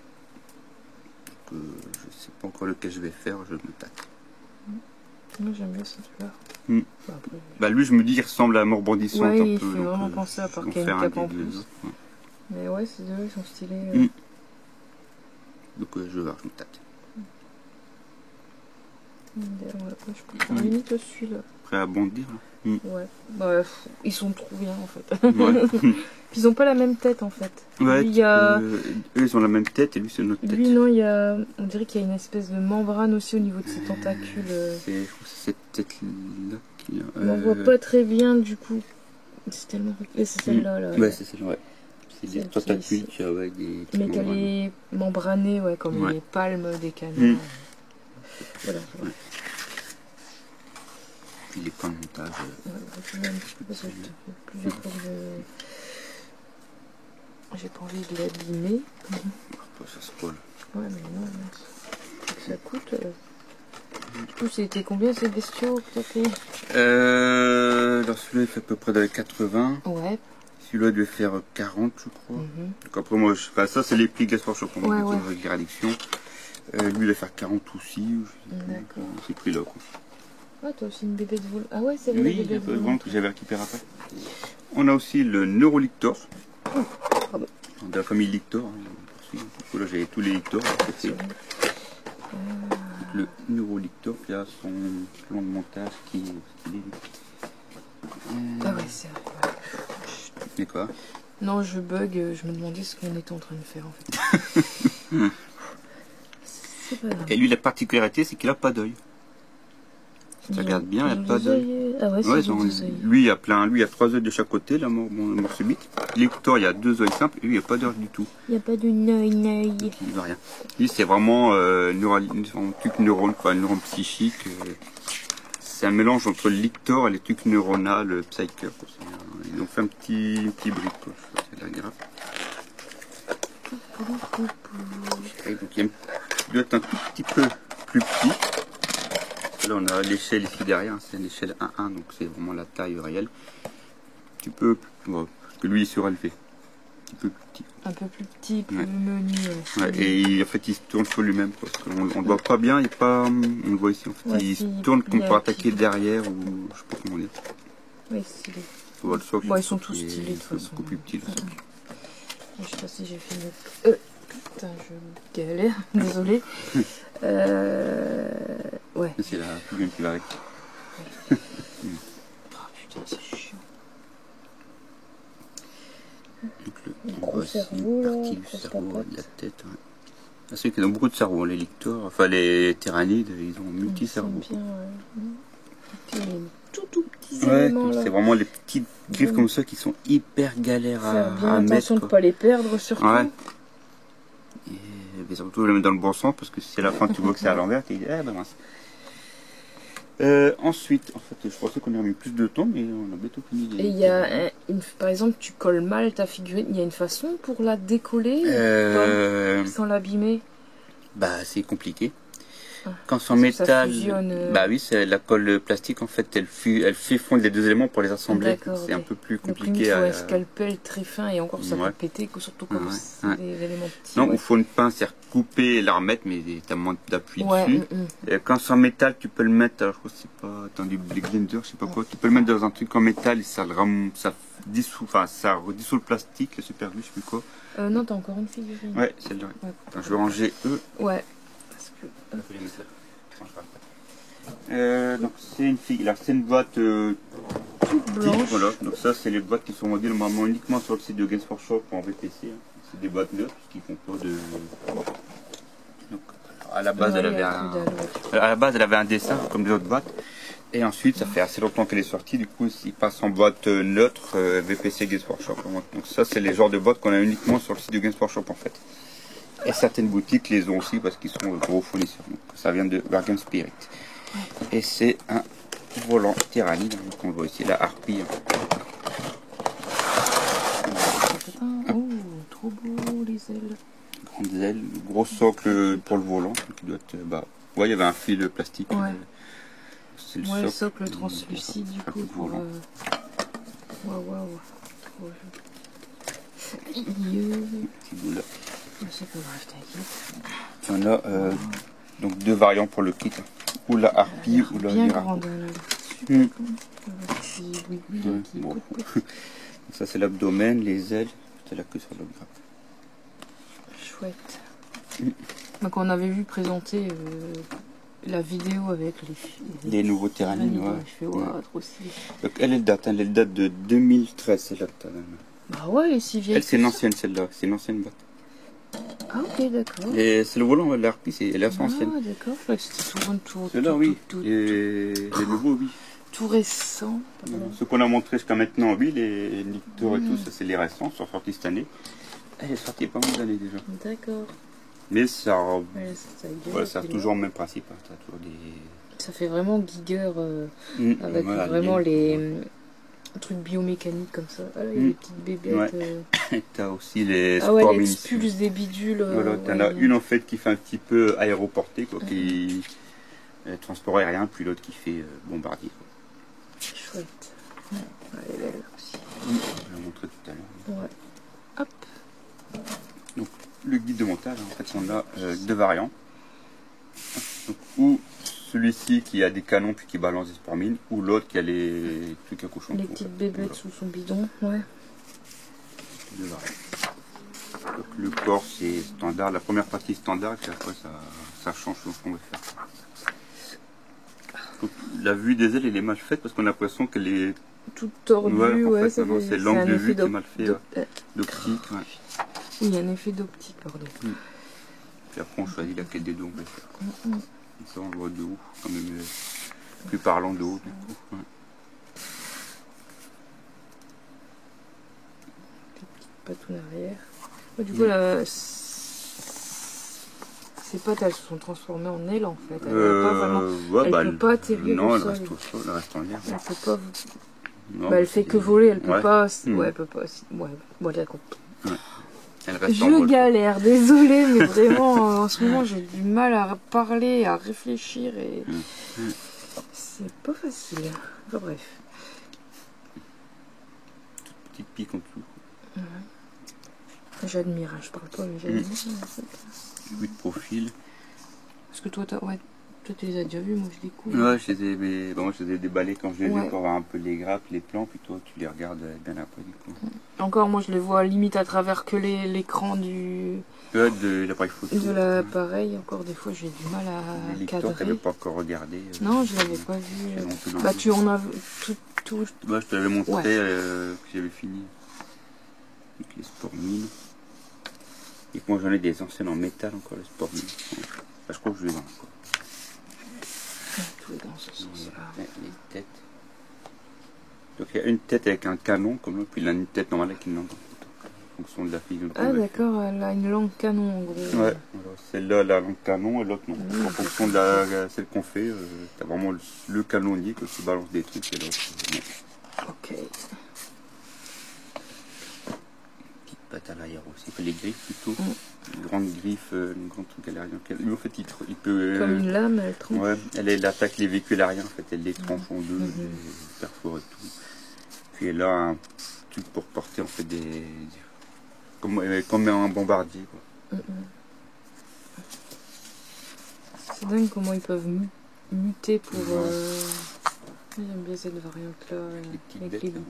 Donc, je ne sais pas encore lequel je vais faire, je me tâte. Moi j'aime bien celui-là. Bah, lui, je me dis, il ressemble à la mort bondissante un peu. Il fait vraiment penser à part qu'il y a une cape en plus. Mais ouais, ces deux-là, ils sont stylés. Donc je vais voir, je me tâte. Je peux faire limite celui-là. Prêt à bondir là. Ouais. Bah, ils sont trop bien en fait. Ouais. Ils ont pas la même tête en fait. Ouais, lui, eux ils ont la même tête et lui c'est notre tête. Lui non, on dirait qu'il y a une espèce de membrane aussi au niveau de ses tentacules. Je crois que c'est cette tête-là qu'il a. On voit pas très bien du coup. C'est tellement... Et c'est celle-là là. Ouais, c'est celle-là, ouais. c'est des toiles à tuiles avec des... Mais qu'elle est membranée, ouais, comme les palmes des canards. Voilà. Ouais. Puis les points de montage. Un petit peu parce que plusieurs fois que j'ai pas envie de l'abîmer. Ça se colle. Ouais, mais non, ça coûte. Du coup, c'était combien ces bestiaux que t'as payé? Alors celui-là il fait à peu près dans les 80. Ouais. Celui-là devait faire 40 je crois. Donc après moi, ça c'est les prix Gaspard Chopin, avec les réductions. Lui il va faire 40 aussi. D'accord. Ces prix là quoi. Ah, toi aussi une bébé de volant. Ah ouais, c'est le bébé de volant que j'avais récupéré après. On a aussi le Neurolictor. De la famille Lictor. Du coup là j'avais tous les Lictors. Le Neurolictor qui a son plan de montage qui est... Ah ouais, c'est vrai. Mais quoi? Non, je bug, je me demandais ce qu'on était en train de faire en fait. C'est pas grave. Et lui la particularité c'est qu'il a pas d'œil. Si tu regardes bien, il n'y a pas d'œil. Ah ouais, lui, il y a plein. Lui, il y a 3 œils de chaque côté, la mort subite. L'Ictor, il y a 2 œils simples. Et lui, il n'y a pas d'œil du tout. Il n'y a pas de œil. Il ne rien. Lui, c'est vraiment un truc neurone, quoi, un neurone psychique. C'est un mélange entre l'Ictor et les trucs neuronales, Psyker. Ils ont fait un petit brick, quoi. C'est la grave. Et donc, il doit être un tout petit peu plus petit. Là on a l'échelle ici derrière, c'est une échelle 1-1, donc c'est vraiment la taille réelle. Un petit peu, parce que lui il est surélevé. Un petit peu plus petit. Un peu plus petit, plus menu. Et en fait il se tourne sur lui-même, parce qu'on ne le voit pas bien, on le voit ici en fait. Il se tourne comme pour attaquer derrière, ou je sais pas comment dire. Oui, stylé. Le socle, ils sont tous stylés de toute façon. Beaucoup plus petit le socle. Je sais pas si j'ai fait une... Putain, je galère, désolé. Ouais. C'est la plus bien qui va avec. Oh putain, c'est chiant. Donc le gros cerveau, là, partie du cerveau, de la tête. Ouais. Ah, c'est qu'ils ont beaucoup de cerveaux, les lictors, enfin les tyrannides, ils ont multi-cerveaux. Tout petits éléments là. C'est vraiment les petites griffes comme ça qui sont hyper galères à mettre. Attention de ne pas les perdre surtout. Ouais. Et surtout le mettre dans le bon sens parce que si à la fin tu vois que c'est à l'envers, tu dis ah ben mince. Ensuite, en fait, je pensais qu'on aurait mis plus de temps, mais on a bientôt fini. Et il y a, par exemple, tu colles mal ta figurine, il y a une façon pour la décoller sans l'abîmer? Bah, c'est compliqué. Quand c'est en métal, bah oui, c'est la colle plastique en fait, elle fait fondre les deux éléments pour les assembler. C'est un peu plus compliqué. Donc, il faut un scalpel très fin et encore ça peut péter, surtout quand c'est des éléments petits. Non, il faut une pince, c'est couper et la remettre, mais tu as moins d'appui dessus. Et quand c'est en métal, tu peux le mettre, alors je crois que c'est pas dans du blender, je sais pas quoi, tu peux le mettre dans un truc en métal et ça dissout, enfin ça redissout le plastique, le super glue, je sais plus quoi. Non, t'as encore une figurine. Ouais, celle-là. Je vais ranger eux. Ouais. Donc c'est une fille, là c'est une boîte toute blanche. Voilà, donc ça c'est les boîtes qui sont vendues normalement uniquement sur le site de Games Workshop en VPC. C'est des boîtes neutres qui font pas de. Donc à la base elle avait un dessin comme les autres boîtes. Et ensuite ça fait assez longtemps qu'elle est sortie, du coup il passe en boîte neutre VPC Games Workshop. Donc ça c'est les genres de boîtes qu'on a uniquement sur le site de Games Workshop en fait. Et certaines boutiques les ont aussi parce qu'ils sont gros fournisseurs. Donc, ça vient de Bargain Spirit. Et c'est un volant tyrannide. Donc on voit ici la harpie. Oh, trop beau les ailes. Grandes ailes, gros socle pour le volant. Qui doit être, ouais, il y avait un fil plastique. Ouais. C'est le socle translucide du coup pour. Waouh. Petit bout là. C'est pas grave, t'inquiète. Il y en a donc deux variants pour le kit. Ou la harpie ou la bien grande. Ça c'est l'abdomen, les ailes, c'est la queue sur le gras. Chouette. Donc on avait vu présenter la vidéo avec les nouveaux tyrannides. Je fais trop stylé. Donc elle date de 2013 celle-là. Bah ouais, et si vieille. Elle c'est une ancienne celle-là, c'est une ancienne boîte. Ah ok, d'accord. Et c'est le volant, l'harpie, elle est assez ancienne. Ah d'accord, je crois que c'était souvent tout. Celle-là oui, les nouveaux oui. tout récent. Pardon. Ce qu'on a montré jusqu'à maintenant, oui, les lecteurs et tout, ça c'est les récents, sont sortis cette année. Elle est sortie pas mal d'années déjà. D'accord. Mais ça, Ouais, ça a toujours le même principe. Hein. Ça, a toujours des... ça fait vraiment Giger avec voilà, vraiment les trucs biomécaniques comme ça. Ah là, il y a des petites bébêtes. Ouais. T'as aussi les ah ouais, sports elle mini. expulse des bidules. Voilà, t'en as une en fait qui fait un petit peu aéroportée, quoi, qui transport aérien, puis l'autre qui fait bombardier. C'est chouette. Ouais, elle est belle aussi. Je l'ai montré tout à l'heure. Ouais. Hop. Donc le guide de montage, en fait, on a deux variants. Donc, ou celui-ci qui a des canons puis qui balance des spores mines, ou l'autre qui a les trucs à cochon. Les petites bébêtes sous son bidon, ouais. Deux variants. Donc le corps c'est standard, la première partie standard, et puis après ça change selon ce qu'on veut faire. Donc, la vue des ailes elle est mal faite parce qu'on a l'impression qu'elle est toute tordue, ouais, en fait, ça fait, c'est l'angle de vue qui est mal fait, d'optique. Ouais. Oui, il y a un effet d'optique, pardon. Puis après on choisit laquelle des deux on veut faire. Comme ça on le voit de haut, quand même plus parlant de haut du coup. Ouais. Patoune arrière. Ouais, du coup, là, ces pattes, elles se sont transformées en ailes en fait. Elle pas vraiment. Ouais, elle peut pas atterrir non, au elle sol. reste au sol, elle reste en l'air. Elle peut pas. Non, bah, elle fait que voler, elle peut pas. Mm. Ouais, elle peut pas. Ouais, bon, d'accord. Ouais. Elle reste en Je vol. galère, désolée, mais vraiment, en ce moment, j'ai du mal à parler, à réfléchir et. C'est pas facile. Enfin, bref. Toute petite pique en dessous. J'admire, hein, je parle pas, mais j'admire. Vue de profil. Parce que toi, toi, tu les as déjà vus, moi je découvre. Ouais, je les ai, mais, bon, je les ai déballés quand je les ai vus pour voir un peu les grappes, les plans, puis toi tu les regardes bien après du coup. Encore, moi je les vois limite à travers que l'écran du. Ouais, de l'appareil photo. De l'appareil, encore des fois j'ai du mal à les lecteurs, cadrer. t'avais pas encore regardé. Non, je l'avais pas vu. Bah, Bah, tu en as tout. Ouais, je te l'avais montré Ouais. que j'avais fini. Avec les spores mines. Et moi j'en ai des anciennes en métal encore, les spores mines. Bah, je crois que je les ai encore. Tout est dans ce sens-là. Les têtes. Donc il y a une tête avec un canon comme là, puis il a une tête normale avec une langue. En fonction de la fille. Ah d'accord, elle a une langue canon en gros. Ouais, voilà. Celle-là elle a la langue canon et l'autre non. En fonction de celle qu'on fait, t'as vraiment le canonnier que tu balances des trucs et l'autre. Ok. Petite patte à l'arrière aussi, les griffes plutôt. Une grande griffe, une grande truc à l'arrière. Lui en fait il peut. Comme une lame, elle tranche. Ouais, elle attaque les véhicules aériens en fait, elle les tranche en deux, les perfore et tout. Puis elle a un truc pour porter en fait des. Comme un bombardier quoi. C'est dingue comment ils peuvent muter pour. J'aime bien cette variante-là. Les petites bêtes, on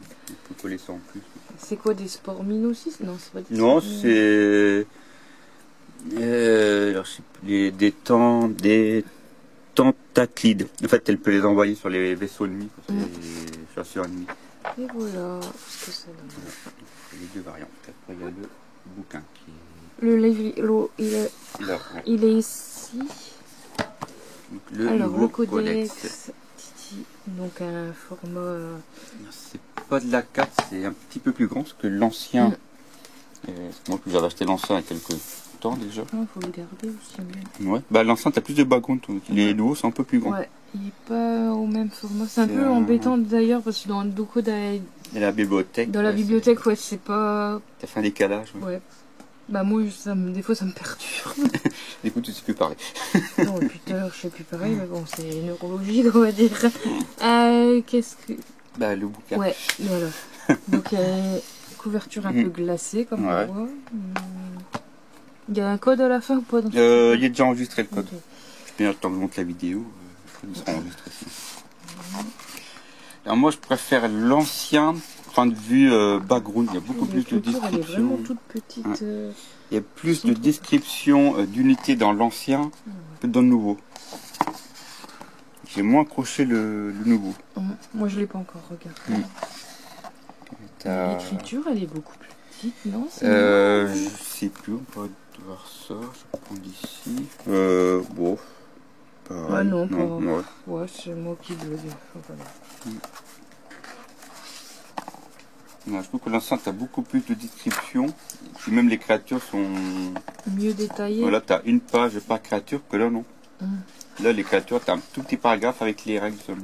peut coller ça en plus. C'est quoi, des spores mines aussi? Non, c'est pas des Non, spores mines. c'est. Alors, je sais plus, des tentaclides. En fait, elle peut les envoyer sur les vaisseaux ennemis, sur les chasseurs ennemis. Et voilà ce que ça donne. C'est les deux variantes. Après, il y a le bouquin qui est. Le livre, Là, il est ici. donc, le Alors, nouveau le codex codex. Titi, donc un format. C'est pas de la 4, c'est un petit peu plus grand parce que l'ancien. Moi, j'avais acheté l'ancien il y a quelques temps déjà. Il faut le garder aussi. Ouais. Bah, l'ancien, t'as plus de background. Les nouveaux, c'est un peu plus grand. Ouais, il est pas au même format. C'est un peu embêtant d'ailleurs parce que dans beaucoup Et la bibliothèque. dans la bibliothèque, ouais, c'est pas. T'as fait un décalage. Ouais. Bah, moi, des fois, ça me perturbe. Du coup, tu sais plus parler. Non, depuis tout à l'heure, je sais plus pareil, mais bon, c'est neurologique, on va dire. Qu'est-ce que. Bah, le bouquin. Ouais, voilà. Donc, couverture un peu glacée, comme on voit. Il y a un code à la fin ou pas dans il est déjà enregistré le code. Okay. Je peux attendre montre la vidéo. Il sera enregistré aussi. Alors, moi, je préfère l'ancien point de vue background. Il y a beaucoup plus de descriptions. Elle est vraiment toute petite. Il y a plus de descriptions d'unités dans l'ancien que dans le nouveau. J'ai moins accroché le nouveau. Moi, je ne l'ai pas encore regardé. L'écriture, elle est beaucoup plus petite, non? Je sais plus, on peut voir ça. Je prends d'ici. Bon. pareil. Ah non, ouais. Ouais, c'est moi qui bug. Voilà. Ouais, je trouve que l'ancien, t'as beaucoup plus de description. Puis même les créatures sont... Mieux détaillé. Voilà, t'as une page par créature, que là, non. Là, les créatures, t'as un tout petit paragraphe avec les règles seulement.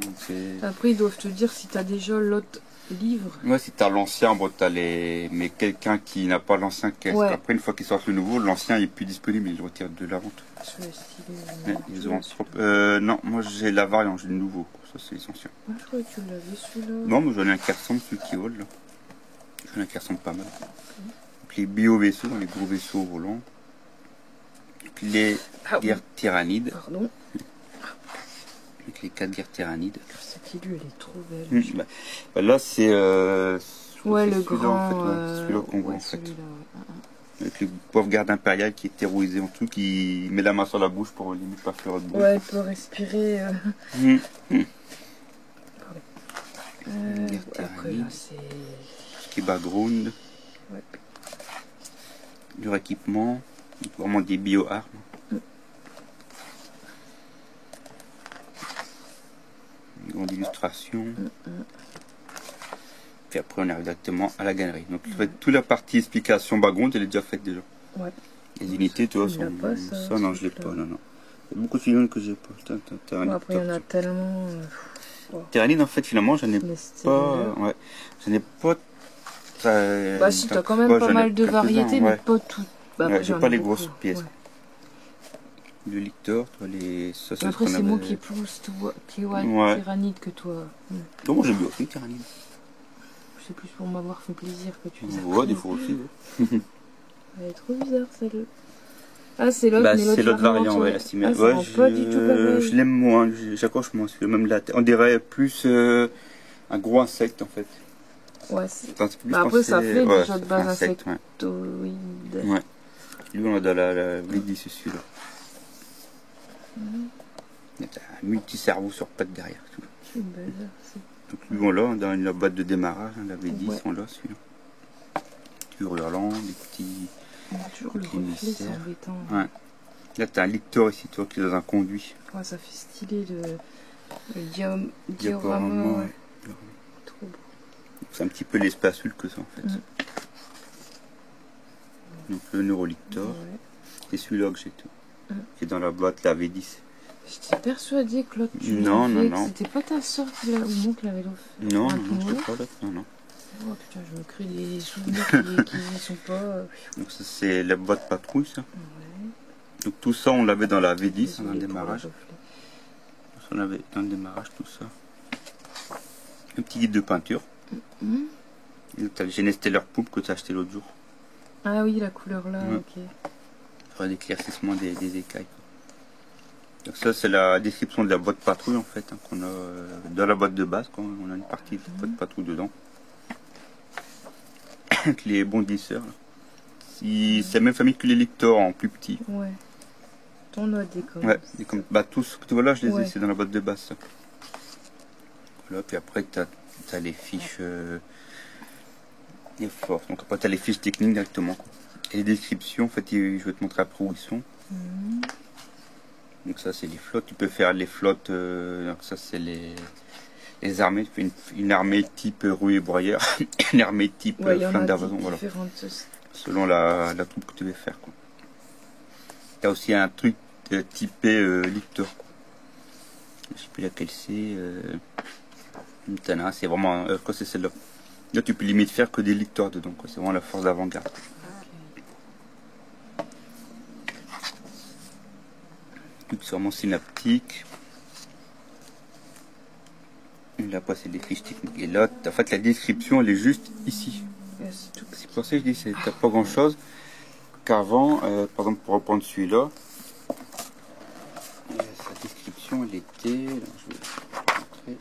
Après, ils doivent te dire si t'as déjà l'autre livre. Ouais, si t'as l'ancien, bon, t'as les... Mais quelqu'un qui n'a pas l'ancien, Ouais. après, une fois qu'il sort le nouveau, l'ancien est plus disponible, il le retire de la vente. Je vais styler. Ouais, ils ont... non, moi, j'ai la variante, j'ai le nouveau. Ça, c'est les anciens. Ah, je croyais que tu l'avais celui-là. Non, mais j'en ai un qui ressemble, celui qui vole, là. J'en ai un qui ressemble pas mal. Donc, les bio-vaisseaux, les gros vaisseaux volants. Donc, les guerres tyrannides. Pardon. Avec les 4 guerres tyrannides. Cette île, elle est trop belle. Bah, là, c'est... Ouais, le celui-là, grand. en fait, c'est celui-là qu'on voit, en fait. Avec le pauvre garde impérial qui est terrorisé en tout, qui met la main sur la bouche pour limite pas faire de bruit. Ouais, elle peut respirer. Après, là, c'est... Ce qui est background. Ouais. Du équipement. Vraiment des bio-armes. Une grande illustration. Puis après, on arrive directement à la galerie. Donc, en fait, toute la partie explication background, elle est déjà faite déjà. Ouais. Les unités, tu vois, sont... Pas, ça, non, je l'ai pas, non. Il y a beaucoup de figurines que j'ai pas. Bon, après, il y en a tellement... Tyrannide, en fait, finalement, j'en ai pas... Ouais, j'en ai pas... Bah si, t'as quand même pas mal de variétés, mais pas toutes. Bah, ouais, j'ai pas les grosses pièces. Ouais. Le lictor, toi, les... Ça, après, c'est moi qui ai plus tyrannide que toi. Donc, moi, j'ai bien aussi tyrannide. C'est plus pour m'avoir fait plaisir que tu les as ouais, des fois aussi. Ouais. Elle est trop bizarre, celle-là. Ah, c'est l'autre, bah, c'est l'autre variant, ouais, la stimule. Ouais, pas du tout pareil. Je l'aime moins, j'accroche moins celui-là, même la tête. On dirait plus un gros insecte, en fait. Ouais, bah, après, ça fait déjà de base insectoïde. Ouais. Lui, on a dans la V10, celui-là. Il y a un multi-cerveau sur pattes derrière. C'est belle, donc lui, on l'a dans la boîte de démarrage, la V10, on l'a celui-là. Hurlant, des petits... Toujours le reflet, c'est embêtant. Ouais. Là, t'as un lecteur ici, toi, qui est dans un conduit. Ouais, ça fait stylé le diorama. Ouais. Trop beau. C'est un petit peu l'espace Hulk que ça, en fait. Donc le neurolictor. C'est celui-là que j'ai tout. Qui est dans la boîte, la V10. J'étais persuadée que l'autre, tu non. C'était pas ta soeur ou moi qui l'avait l'offert. Non, je sais pas l'autre, non. Oh putain, je me crée des souvenirs qui ne sont pas... Donc ça, c'est la boîte patrouille, ça. Donc tout ça, on l'avait dans la V10, dans le démarrage. On l'avait dans le démarrage, tout ça. Un petit guide de peinture. Et tu as le Genesteller Poupe que tu as acheté l'autre jour. Ah oui, la couleur là, ok. Pour l'éclaircissement des écailles. Donc ça, c'est la description de la boîte patrouille, en fait, qu'on a dans la boîte de base, quand on a une partie de boîte patrouille dedans. Avec les bondisseurs. Si, c'est la même famille que les lecteurs en plus petit. Ouais. On a des comme ouais, bah tous, tu vois là, je les ai, c'est dans la boîte de base, ça. Voilà, puis après, tu as les fiches... les forces. Donc après, tu as les fiches techniques directement. Quoi. Et les descriptions, en fait, je vais te montrer après où ils sont. Donc ça, c'est les flottes. Tu peux faire les flottes... donc ça, c'est les armées. Tu fais une armée type rouille et broyeur. Une armée type flamme d'invasion. Voilà. Selon la troupe que tu veux faire. Tu as aussi un truc typé lictor. Je sais plus laquelle c'est. C'est vraiment... quoi c'est celle-là. Là, tu peux limite faire que des licteurs dedans. C'est vraiment la force d'avant-garde. Tout sûrement synaptique. Là, après, c'est des fiches techniques. Et là, en fait, la description, elle est juste ici. C'est pour ça que je dis, t'as pas grand-chose. Qu'avant, par exemple, pour reprendre celui-là, sa description, elle était... Alors, je vais montrer.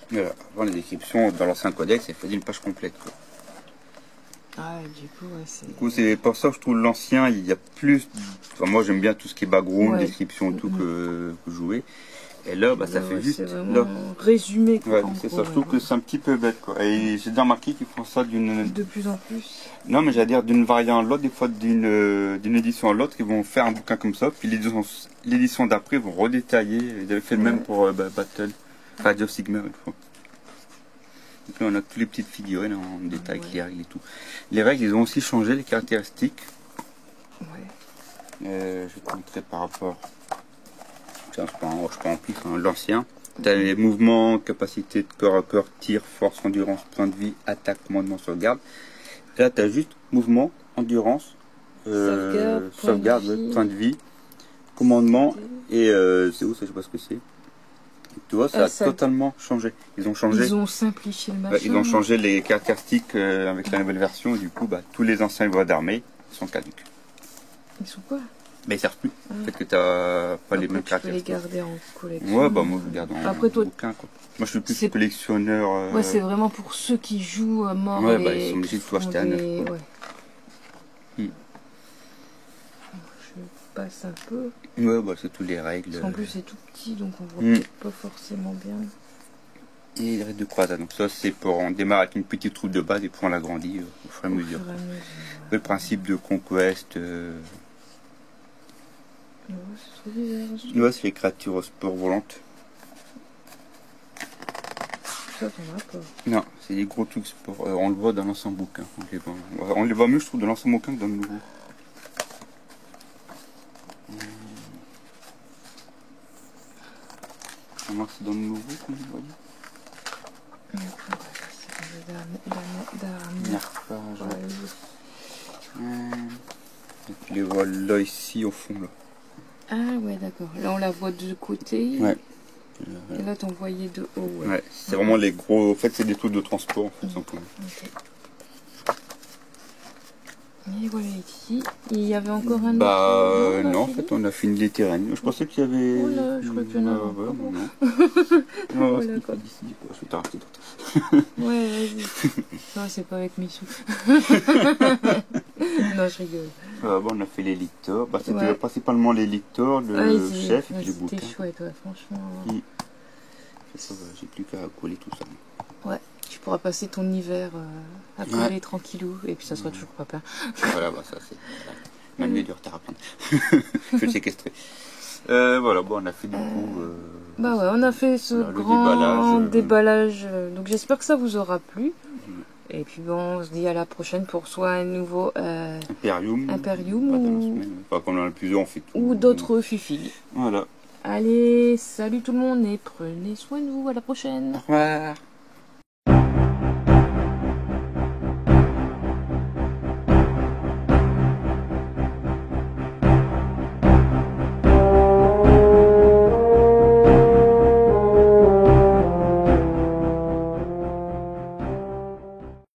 Voilà, avant la description dans l'ancien codex, elle faisait une page complète. Quoi. Ah, elle est du coup, ouais, c'est... Du coup, c'est pour ça que je trouve l'ancien, il y a plus... Enfin, moi, j'aime bien tout ce qui est background, description et tout que jouer. Et là, bah, ça fait juste... C'est vraiment résumé, quoi. Ouais, c'est ça, je trouve que c'est un petit peu bête, quoi. Et j'ai déjà remarqué qu'ils font ça d'une... De plus en plus. Non, mais j'allais dire d'une variante à l'autre, des fois d'une édition à l'autre, ils vont faire un bouquin comme ça, puis l'édition d'après, ils vont redétailler. Ils avaient fait le même pour Battle, Radio Sigma, une fois. Donc là, on a toutes les petites figurines en détail, avec les règles et tout. Les règles, ils ont aussi changé, les caractéristiques. Ouais. Je vais te montrer par rapport... Tiens, je prends en plus l'ancien. Tu as les mouvements, capacité de corps à corps, tir, force, endurance, point de vie, attaque, commandement, sauvegarde. Là, tu as juste mouvement, endurance, sauvegarde, point de vie, commandement, et c'est où ça, je sais pas ce que c'est. Tu vois, ça a totalement changé. Ils ont changé. Ils ont simplifié le machin. Ils ont changé les caractéristiques avec la nouvelle version, et du coup, bah, tous les anciens voies d'armée sont caduques. Ils sont quoi? Mais ils servent plus. Peut-être que tu n'as pas les mêmes caractéristiques. Tu peux les garder en collection. Ouais, bah moi je les garde en bouquin, quoi. Moi je suis plus collectionneur. Ouais, c'est vraiment pour ceux qui jouent à mort. Ouais, bah ils sont obligés de tout acheter à neuf. Ouais. Je passe un peu. Ouais, bah c'est toutes les règles. Parce qu'en plus c'est tout petit, donc on voit pas forcément bien. Et les règles de croisade, donc ça c'est pour, on démarre avec une petite troupe de base et puis on l'agrandit au fur et à mesure. Le principe de conquest. C'est trop bizarre. Ouais, c'est les créatures au sport volantes. Ça, t'en as pas. Non, c'est des gros trucs sport. On le voit dans l'ancien bouquin. On les voit mieux, je trouve, dans l'ancien bouquin que dans le nouveau. Comment c'est dans le nouveau qu'on les voit bien. Tu les vois là, ici, au fond, là. Ah ouais, d'accord. Là, on la voit de côté. Ouais. Et là, t'en voyais de haut. Ouais, c'est vraiment les gros... En fait, c'est des trucs de transport, en fait, simplement. Okay. Et voilà, ici. Il y avait encore un autre... Bah, non, en fait, on a fini les terrains. Je pensais qu'il y avait... Oh là, je crois qu'il y en a un. Non, voilà, c'est pas d'ici. Je vais t'arrêter d'autres. Ouais, vas-y. Non, c'est pas avec Missou. Non, je rigole. Bon, on a fait les lecteurs. Bah, c'était principalement les lecteurs, le chef et puis les bouquins. C'était chouette, ouais, franchement. J'ai plus qu'à coller tout ça. Ouais, tu pourras passer ton hiver à coller tranquillou et puis ça sera toujours pas plein. Voilà, bah ça c'est... Même du retard à prendre. Je vais le séquestrer. Voilà, bon, on a fait du coup... bah ouais, on a fait ce grand déballage. Donc j'espère que ça vous aura plu. Et puis bon, on se dit à la prochaine pour soit un nouveau Imperium ou... Enfin, comme on en a plusieurs, on fait tout. Ou d'autres fifilles. Voilà. Allez, salut tout le monde et prenez soin de vous, à la prochaine. Au revoir.